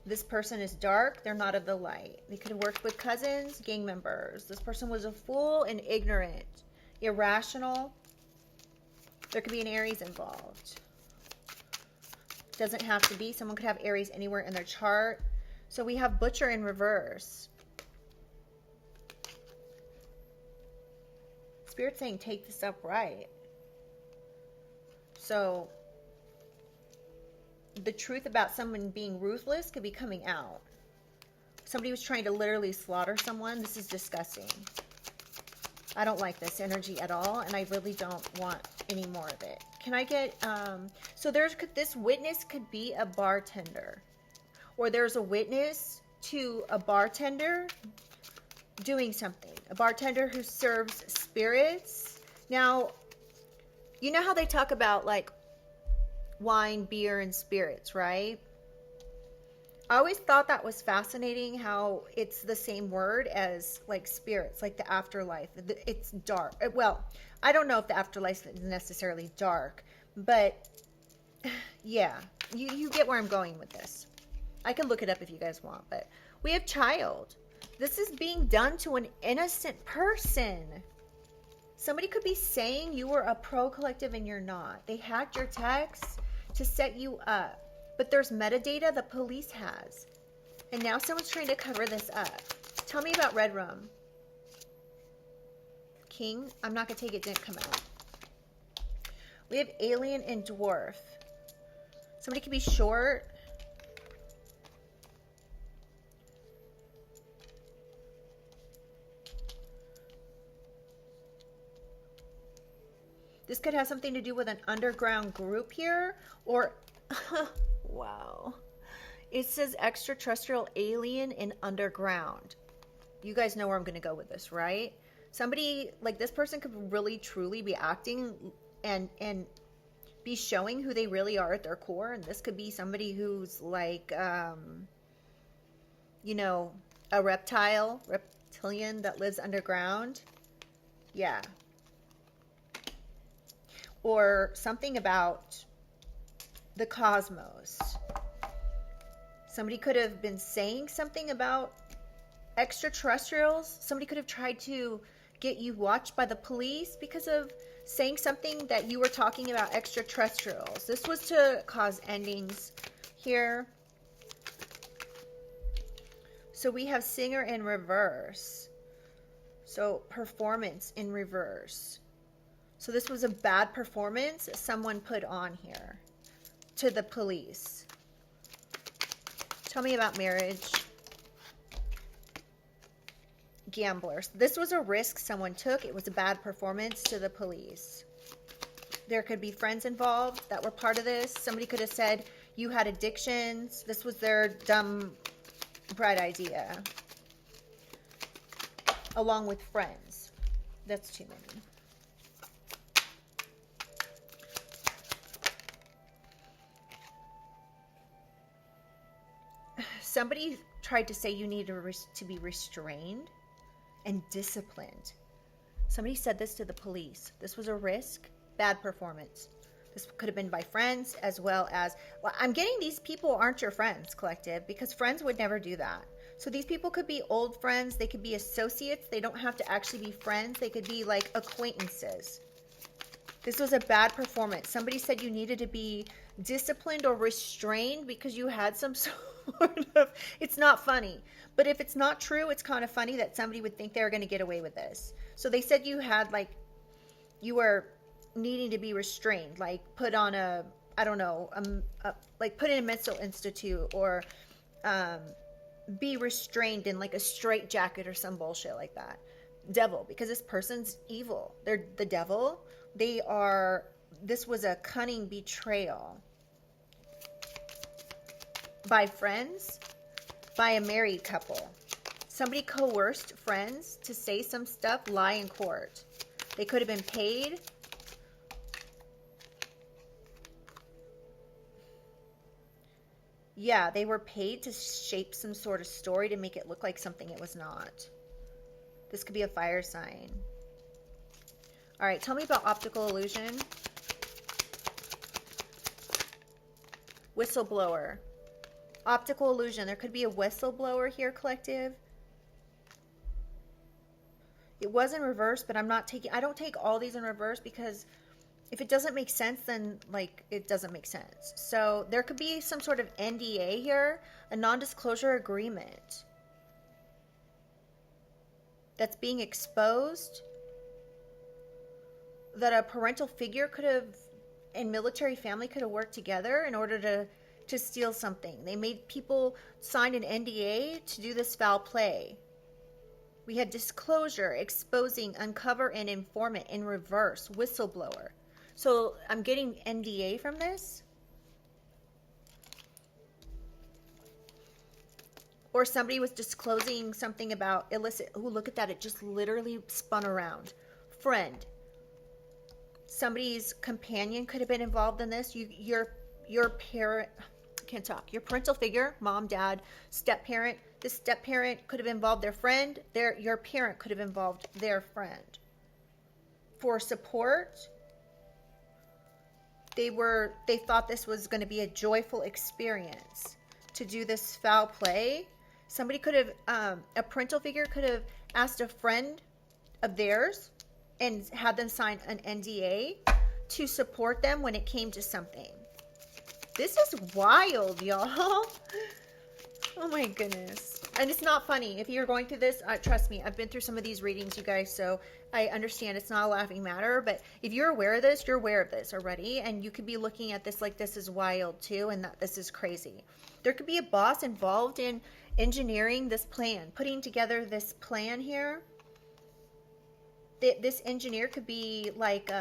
This person is dark. They're not of the light. They could have worked with cousins, gang members. This person was a fool and ignorant, irrational. There could be an Aries involved. Doesn't have to be. Someone could have Aries anywhere in their chart. So we have butcher in reverse. Spirit saying take this up right. So the truth about someone being ruthless could be coming out. Somebody was trying to literally slaughter someone. This is disgusting. I don't like this energy at all, and I really don't want any more of it. Can I get, so this witness could be a bartender, or there's a witness to a bartender doing something. A bartender who serves spirits. Now, you know how they talk about like wine, beer, and spirits, right? I always thought that was fascinating how it's the same word as like spirits, like the afterlife. It's dark. Well, I don't know if the afterlife is necessarily dark, but yeah, you get where I'm going with this. I can look it up if you guys want, but we have child. This is being done to an innocent person. Somebody could be saying you were a pro collective and you're not. They hacked your texts to set you up. But there's metadata the police has. And now someone's trying to cover this up. Tell me about red rum. King. I'm not going to take it. Didn't come out. We have alien and dwarf. Somebody could be short. This could have something to do with an underground group here. Or... wow. It says extraterrestrial, alien, and underground. You guys know where I'm going to go with this, right? Somebody, like this person could really truly be acting and be showing who they really are at their core. And this could be somebody who's like, you know, a reptilian that lives underground. Yeah. Or something about the cosmos. Somebody could have been saying something about extraterrestrials. Somebody could have tried to get you watched by the police because of saying something that you were talking about extraterrestrials. This was to cause endings here. So we have singer in reverse. So performance in reverse. So this was a bad performance someone put on here to the police. Tell me about marriage. Gamblers. This was a risk someone took. It was a bad performance to the police. There could be friends involved that were part of this. Somebody could have said you had addictions. This was their dumb, bright idea. Along with friends. That's too many. somebody tried to say you need to be restrained and disciplined. Somebody said this to the police. This was a risk, bad performance. This could have been by friends as well as, well, I'm getting these people aren't your friends, collective, because friends would never do that. So these people could be old friends. They could be associates. They don't have to actually be friends. They could be like acquaintances. This was a bad performance. Somebody said you needed to be disciplined or restrained because you had some sort of, it's not funny. But if it's not true, it's kind of funny that somebody would think they were going to get away with this. So they said you had like, you were needing to be restrained, like put on a, I don't know, like put in a mental institute or be restrained in like a straitjacket or some bullshit like that. Devil, because this person's evil. They're the devil. They are, this was a cunning betrayal by friends, by a married couple. Somebody coerced friends to say some stuff, lie in court. They could have been paid. Yeah, they were paid to shape some sort of story to make it look like something it was not. This could be a fire sign. All right, tell me about optical illusion. Whistleblower. Optical illusion. There could be a whistleblower here, collective. It was in reverse, but I don't take all these in reverse because if it doesn't make sense, then like it doesn't make sense. So there could be some sort of NDA here, a non-disclosure agreement that's being exposed, that a parental figure could have and military family could have worked together in order to steal something. They made people sign an NDA to do this foul play. We had disclosure, exposing, uncover, and informant in reverse, whistleblower. So I'm getting NDA from this. Or somebody was disclosing something about illicit. Oh, look at that. It just literally spun around. Friend. Somebody's companion could have been involved in this. Your parent, I can't talk. Your parental figure, mom, dad, step parent. This step parent could have involved their friend. Your parent could have involved their friend. For support, they thought this was going to be a joyful experience to do this foul play. Somebody could have, a parental figure could have asked a friend of theirs and had them sign an NDA to support them when it came to something. This is wild, y'all. Oh my goodness. And it's not funny. If you're going through this, trust me, I've been through some of these readings, you guys, so I understand it's not a laughing matter, but if you're aware of this, you're aware of this already, and you could be looking at this like this is wild too, and that this is crazy. There could be a boss involved in engineering this plan, putting together this plan here. This engineer could be like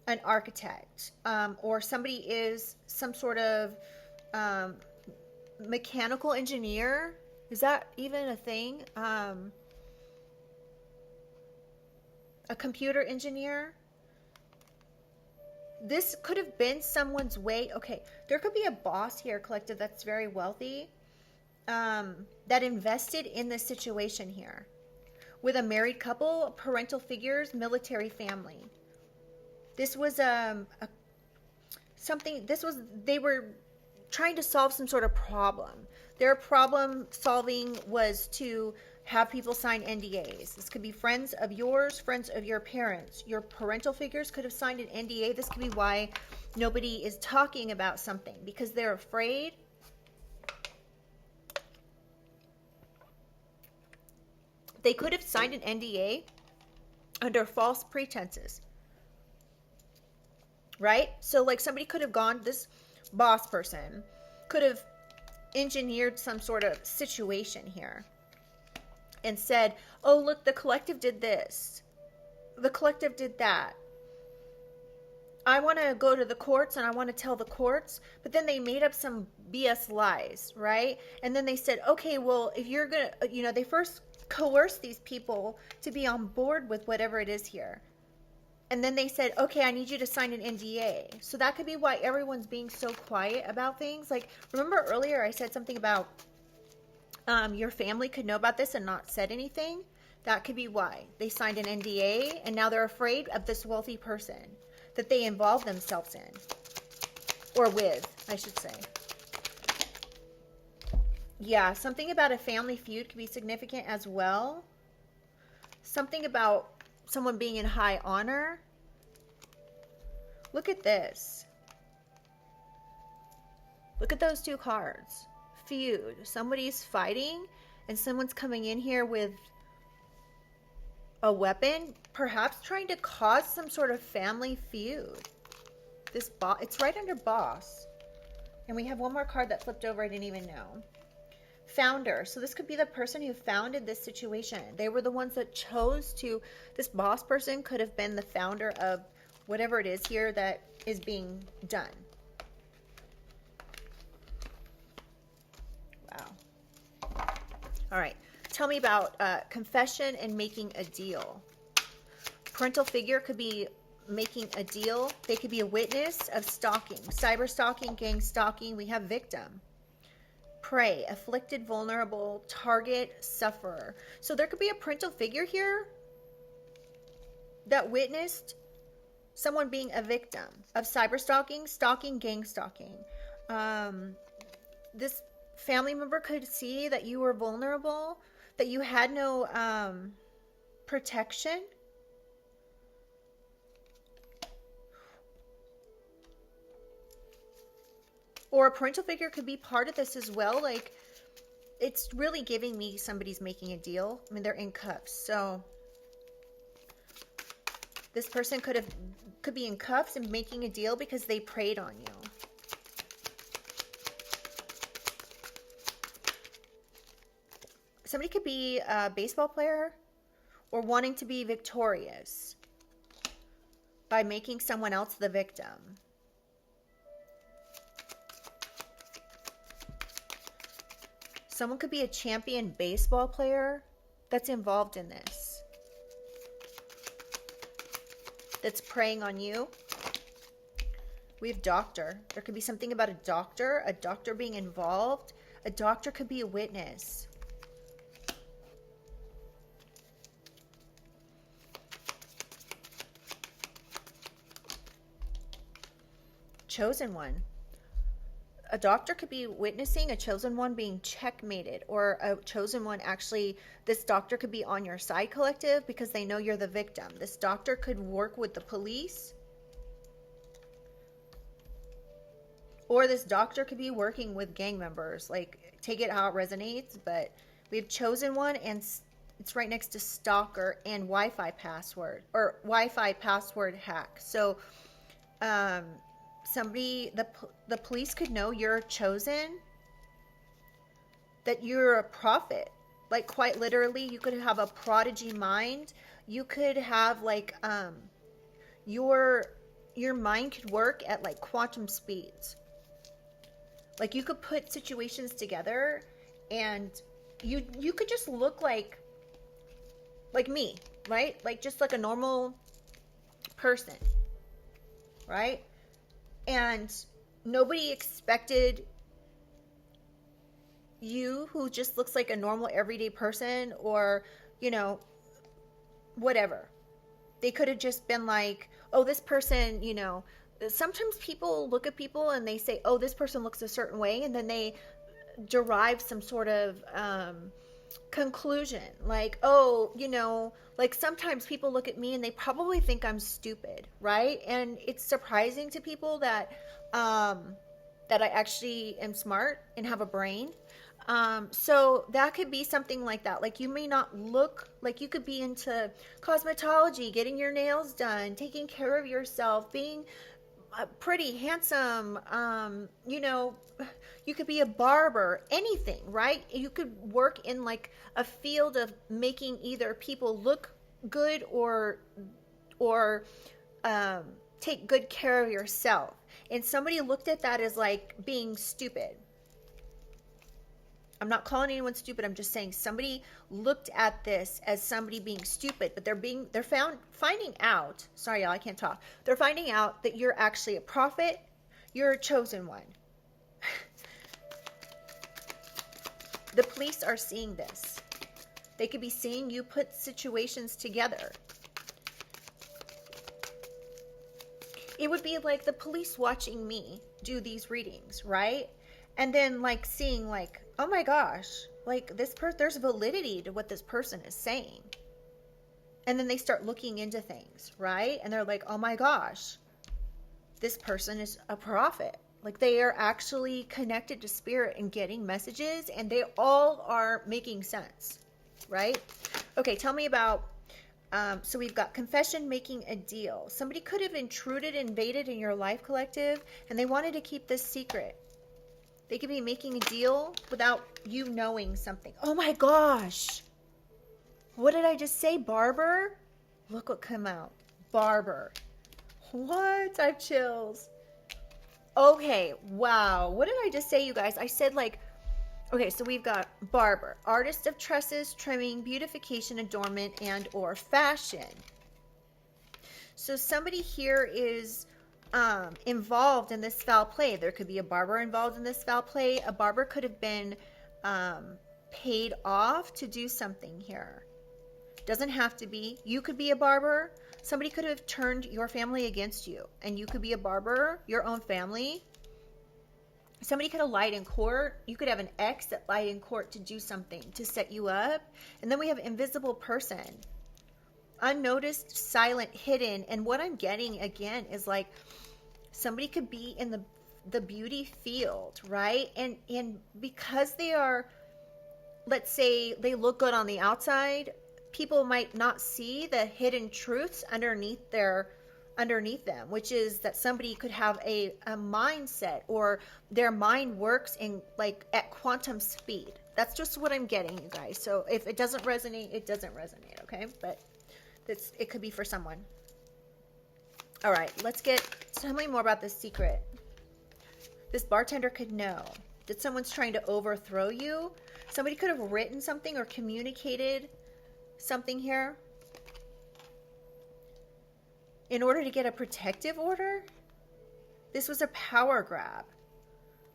an architect, or somebody is some sort of mechanical engineer. Is that even a thing? A computer engineer. This could have been someone's way. Okay, there could be a boss here, collective, that's very wealthy, that invested in this situation here with a married couple, parental figures, military family. This was something. They were trying to solve some sort of problem. Their problem solving was to have people sign NDAs. This could be friends of yours, friends of your parents. Your parental figures could have signed an NDA. This could be why nobody is talking about something, because they're afraid. They could have signed an NDA under false pretenses. Right? So like somebody could have gone, this boss person could have engineered some sort of situation here and said, oh, look, the collective did this. The collective did that. I want to go to the courts and I want to tell the courts, but then they made up some BS lies, right? And then they said, okay, well, if you're going to, they first coerced these people to be on board with whatever it is here. And then they said, okay, I need you to sign an NDA. So that could be why everyone's being so quiet about things. Like, remember earlier I said something about your family could know about this and not said anything? That could be why. They signed an NDA and now they're afraid of this wealthy person that they involve themselves in. Or with, I should say. Yeah, something about a family feud could be significant as well. Something about someone being in high honor. Look at this. Look at those two cards. Feud. Somebody's fighting and someone's coming in here with a weapon, perhaps trying to cause some sort of family feud. This boss, it's right under boss. And we have one more card that flipped over I didn't even know. Founder. So this could be the person who founded this situation. They were the ones that chose to, this boss person could have been the founder of whatever it is here that is being done. Wow. All right. Tell me about confession and making a deal. Parental figure could be making a deal. They could be a witness of stalking, cyber stalking, gang stalking. We have victim. Prey, afflicted, vulnerable, target, sufferer. So there could be a parental figure here that witnessed someone being a victim of cyber stalking, stalking, gang stalking. This family member could see that you were vulnerable, that you had no protection. Or a parental figure could be part of this as well. Like, it's really giving me somebody's making a deal. I mean, they're in cuffs. So this person could be in cuffs and making a deal because they preyed on you. Somebody could be a baseball player or wanting to be victorious by making someone else the victim. Someone could be a champion baseball player that's involved in this. That's preying on you. We have doctor. There could be something about a doctor being involved. A doctor could be a witness. Chosen one. A doctor could be witnessing a chosen one being checkmated, or a chosen one actually, this doctor could be on your side, collective, because they know you're the victim. This doctor could work with the police, or this doctor could be working with gang members. Like, take it how it resonates, but we have chosen one, and it's right next to stalker and Wi-Fi password, or Wi-Fi password hack. So, somebody, the police could know you're chosen, that you're a prophet. Like, quite literally, you could have a prodigy mind. You could have, like, your mind could work at, like, quantum speeds. Like, you could put situations together, and you could just look like me, right? Like, just like a normal person, right? And nobody expected you, who just looks like a normal everyday person, or, you know, whatever. They could have just been like, oh, this person, you know, sometimes people look at people and they say, oh, this person looks a certain way, and then they derive some sort of conclusion. Like, oh, you know, like sometimes people look at me and they probably think I'm stupid, right? And it's surprising to people that that I actually am smart and have a brain. So that could be something like that. Like, you may not look like, you could be into cosmetology, getting your nails done, taking care of yourself, being pretty handsome, you know, you could be a barber, anything, right? You could work in like a field of making either people look good or take good care of yourself. And somebody looked at that as like being stupid. I'm not calling anyone stupid. I'm just saying somebody looked at this as somebody being stupid, but they're finding out. Sorry, y'all, I can't talk. They're finding out that you're actually a prophet. You're a chosen one. The police are seeing this. They could be seeing you put situations together. It would be like the police watching me do these readings, right? And then like seeing like, oh my gosh, like there's validity to what this person is saying. And then they start looking into things, right? And they're like, oh my gosh, this person is a prophet. Like they are actually connected to spirit and getting messages, and they all are making sense, right? Okay, tell me about, so we've got confession, making a deal. Somebody could have invaded in your life collective, and they wanted to keep this secret. They could be making a deal without you knowing something. Oh my gosh. What did I just say? Barber? Look what came out. Barber. What? I have chills. Okay. Wow. What did I just say, you guys? I said like, okay, so we've got barber, artist of tresses, trimming, beautification, adornment, and or fashion. So somebody here is involved in this foul play. There could be a barber involved in this foul play. A barber could have been paid off to do something here. Doesn't have to be. You could be a barber. Somebody could have turned your family against you, and you could be a barber, your own family. Somebody could have lied in court. You could have an ex that lied in court to do something, to set you up. And then we have invisible person. Unnoticed, silent, hidden. And what I'm getting again is like somebody could be in the beauty field, right? And because they are, let's say they look good on the outside, people might not see the hidden truths underneath them, which is that somebody could have a mindset, or their mind works in like at quantum speed. That's just what I'm getting, you guys. So if it doesn't resonate, it doesn't resonate, okay? But it could be for someone. All right, tell me more about this secret. This bartender could know that someone's trying to overthrow you. Somebody could have written something or communicated something here in order to get a protective order. This was a power grab.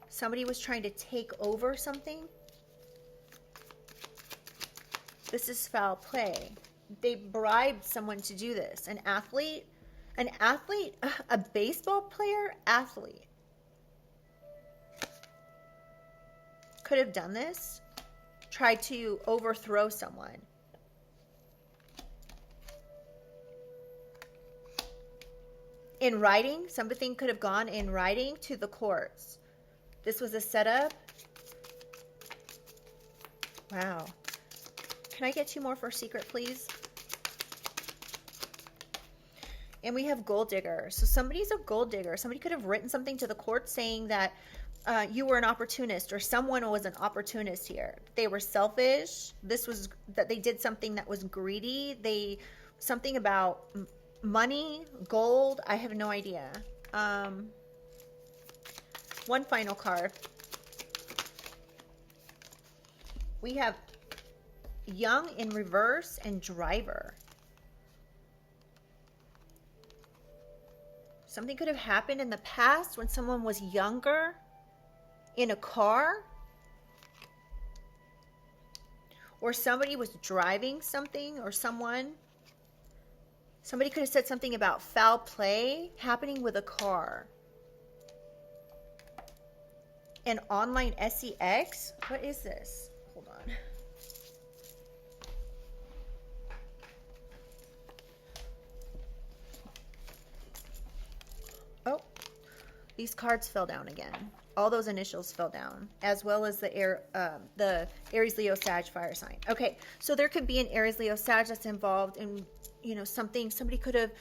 Somebody was trying to take over something. This is foul play. They bribed someone to do this. An athlete, a baseball player, athlete could have done this, tried to overthrow someone. In writing, something could have gone in writing to the courts. This was a setup. Wow. Can I get 2 more for secret, please? And we have gold digger. So somebody's a gold digger. Somebody could have written something to the court saying that you were an opportunist, or someone was an opportunist here. They were selfish. This was that they did something that was greedy. Something about money, gold. I have no idea. One final card. We have young in reverse and driver. Something could have happened in the past when someone was younger in a car, or somebody was driving something, or somebody could have said something about foul play happening with a car. An online sex? What is this? Hold on. Oh, these cards fell down again. All those initials fell down, as well as the Aries, Leo, Sag, fire sign. Okay, so there could be an Aries, Leo, Sag that's involved in, something. Somebody could have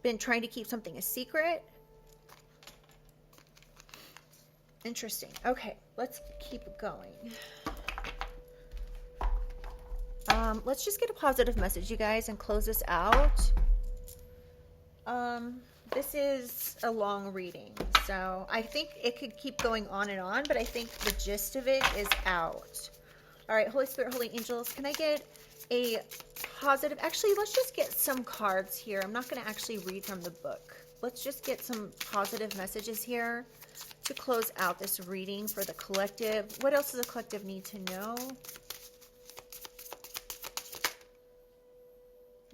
been trying to keep something a secret. Interesting. Okay, let's keep going. Let's just get a positive message, you guys, and close this out. This is a long reading, So I think it could keep going on and on, but I think the gist of it is out. All right, Holy Spirit, Holy Angels, can I get a positive? Actually, let's just get some cards here. I'm not going to actually read from the book. Let's just get some positive messages here to close out this reading for the collective. What else does the collective need to know?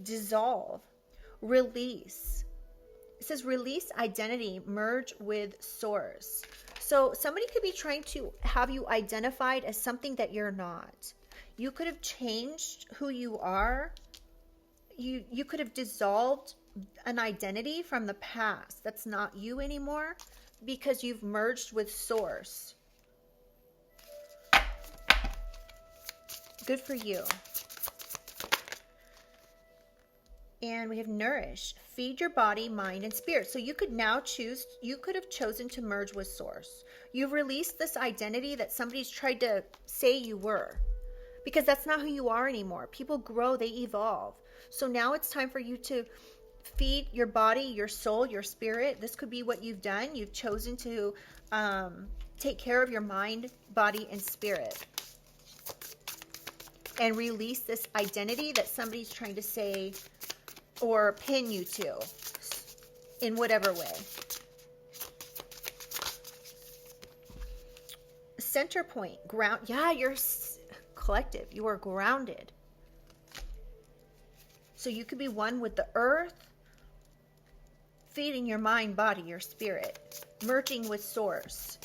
Dissolve, release. It says release identity, merge with source. So somebody could be trying to have you identified as something that you're not. You could have changed who you are. You could have dissolved an identity from the past that's not you anymore because you've merged with source. Good for you. And we have nourish, feed your body, mind, and spirit. So you could now choose, you could have chosen to merge with source. You've released this identity that somebody's tried to say you were, because that's not who you are anymore. People grow, they evolve. So now it's time for you to feed your body, your soul, your spirit. This could be what you've done. You've chosen to take care of your mind, body, and spirit. And release this identity that somebody's trying to say or pin you to in whatever way. Center point, ground. Yeah, you're collective. You are grounded. So you could be one with the earth, feeding your mind, body, your spirit, merging with source.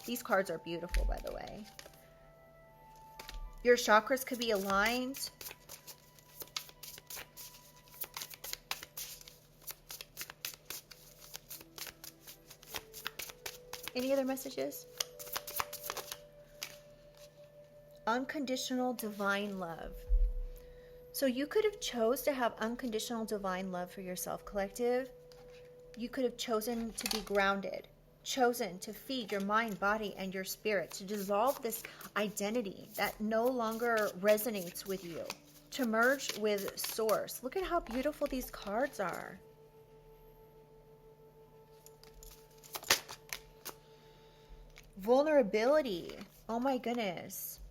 These cards are beautiful, by the way. Your chakras could be aligned. Any other messages? Unconditional divine love. So you could have chose to have unconditional divine love for yourself, collective. You could have chosen to be grounded, chosen to feed your mind, body, and your spirit, to dissolve this identity that no longer resonates with you, to merge with source. Look at how beautiful these cards are. Vulnerability. Oh my goodness.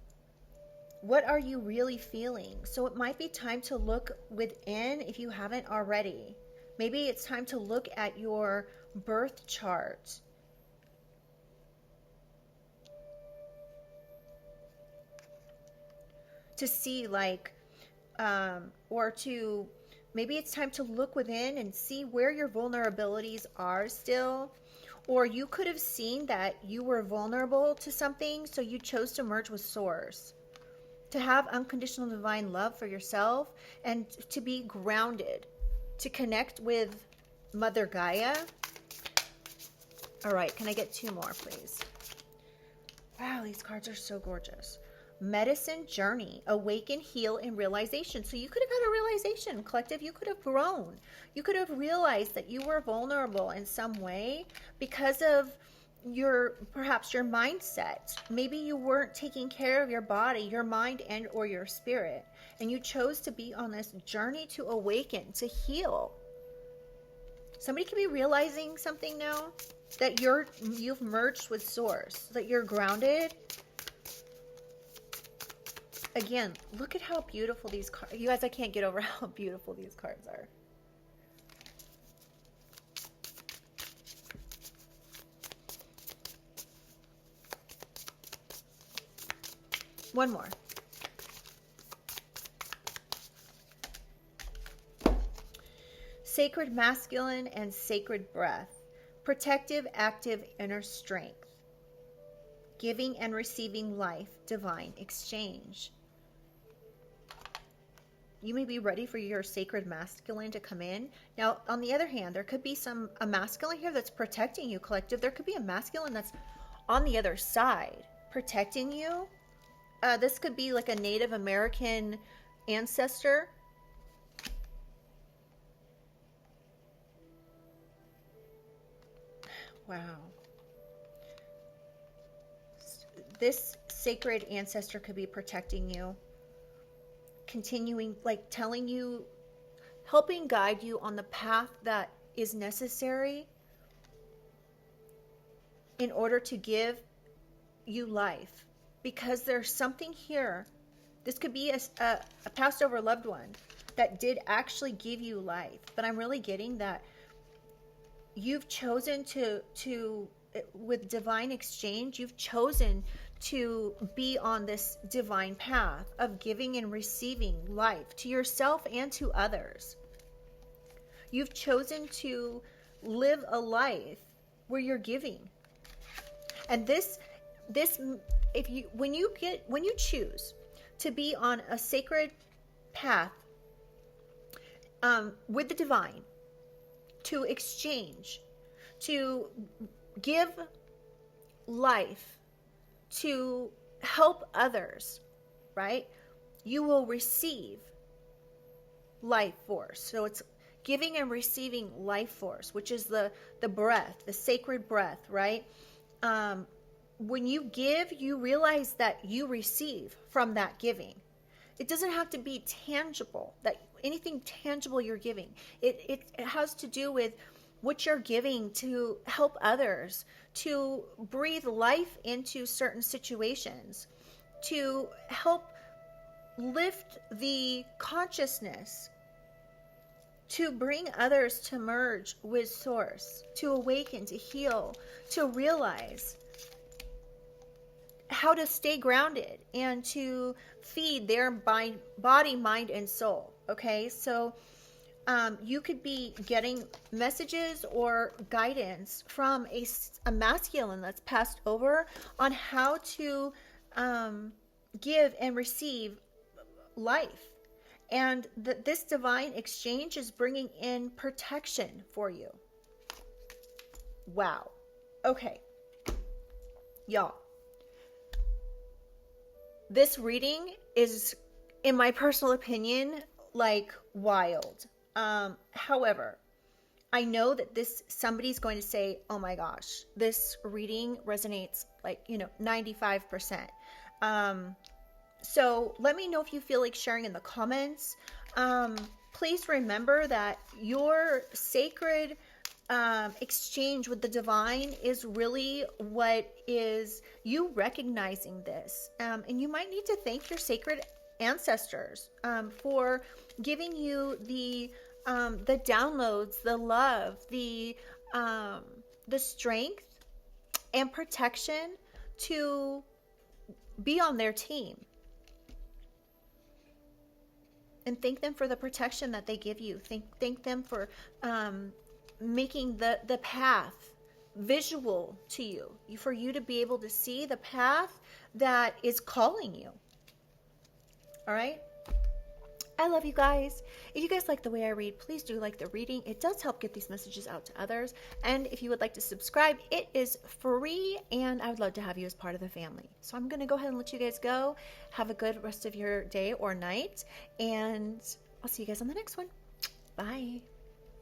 What are you really feeling? So it might be time to look within if you haven't already. Maybe it's time to look at your birth chart. To see maybe it's time to look within and see where your vulnerabilities are still. Or you could have seen that you were vulnerable to something, so you chose to merge with source. To have unconditional divine love for yourself and to be grounded, to connect with Mother Gaia. All right, can I get two more, please? Wow, these cards are so gorgeous. Medicine, journey, awaken, heal, and realization. So you could have had a realization, collective. You could have grown. You could have realized that you were vulnerable in some way because of perhaps your mindset. Maybe you weren't taking care of your body, your mind, and or your spirit, and you chose to be on this journey to awaken, to heal. Somebody could be realizing something now, that you've merged with source, that you're grounded. Again, look at how beautiful these cards. You guys, I can't get over how beautiful these cards are. One more. Sacred masculine and sacred breath. Protective, active inner strength. Giving and receiving life, divine exchange. You may be ready for your sacred masculine to come in. Now, on the other hand, there could be a masculine here that's protecting you, collective. There could be a masculine that's on the other side, protecting you. This could be like a Native American ancestor. Wow. This sacred ancestor could be protecting you, continuing, like telling you, helping guide you on the path that is necessary in order to give you life, because there's something here. This could be a passed over loved one that did actually give you life, but I'm really getting that you've chosen to with divine exchange, you've chosen to be on this divine path of giving and receiving life to yourself and to others. You've chosen to live a life where you're giving. And this when you choose to be on a sacred path with the divine, to exchange, to give life, to help others, right? You will receive life force. So it's giving and receiving life force, which is the breath, the sacred breath, right? When you give, you realize that you receive from that giving. It doesn't have to be tangible, that anything tangible you're giving. It has to do with what you're giving to help others, to breathe life into certain situations, to help lift the consciousness, to bring others to merge with Source, to awaken, to heal, to realize how to stay grounded and to feed their body, mind, and soul. Okay, so you could be getting messages or guidance from a masculine that's passed over on how to give and receive life. And this divine exchange is bringing in protection for you. Wow. Okay. Y'all. This reading is, in my personal opinion, like wild. However, I know that somebody's going to say, oh my gosh, this reading resonates like, 95%. So let me know if you feel like sharing in the comments. Please remember that your sacred exchange with the divine is really what is you recognizing this. And you might need to thank your sacred ancestors for giving you the downloads, the love, the strength and protection to be on their team. And thank them for the protection that they give you. Thank them for making the path visual to you, for you to be able to see the path that is calling you. All right? I love you guys. If you guys like the way I read, please do like the reading. It does help get these messages out to others. And if you would like to subscribe, it is free, and I would love to have you as part of the family. So I'm going to go ahead and let you guys go. Have a good rest of your day or night, and I'll see you guys on the next one. Bye.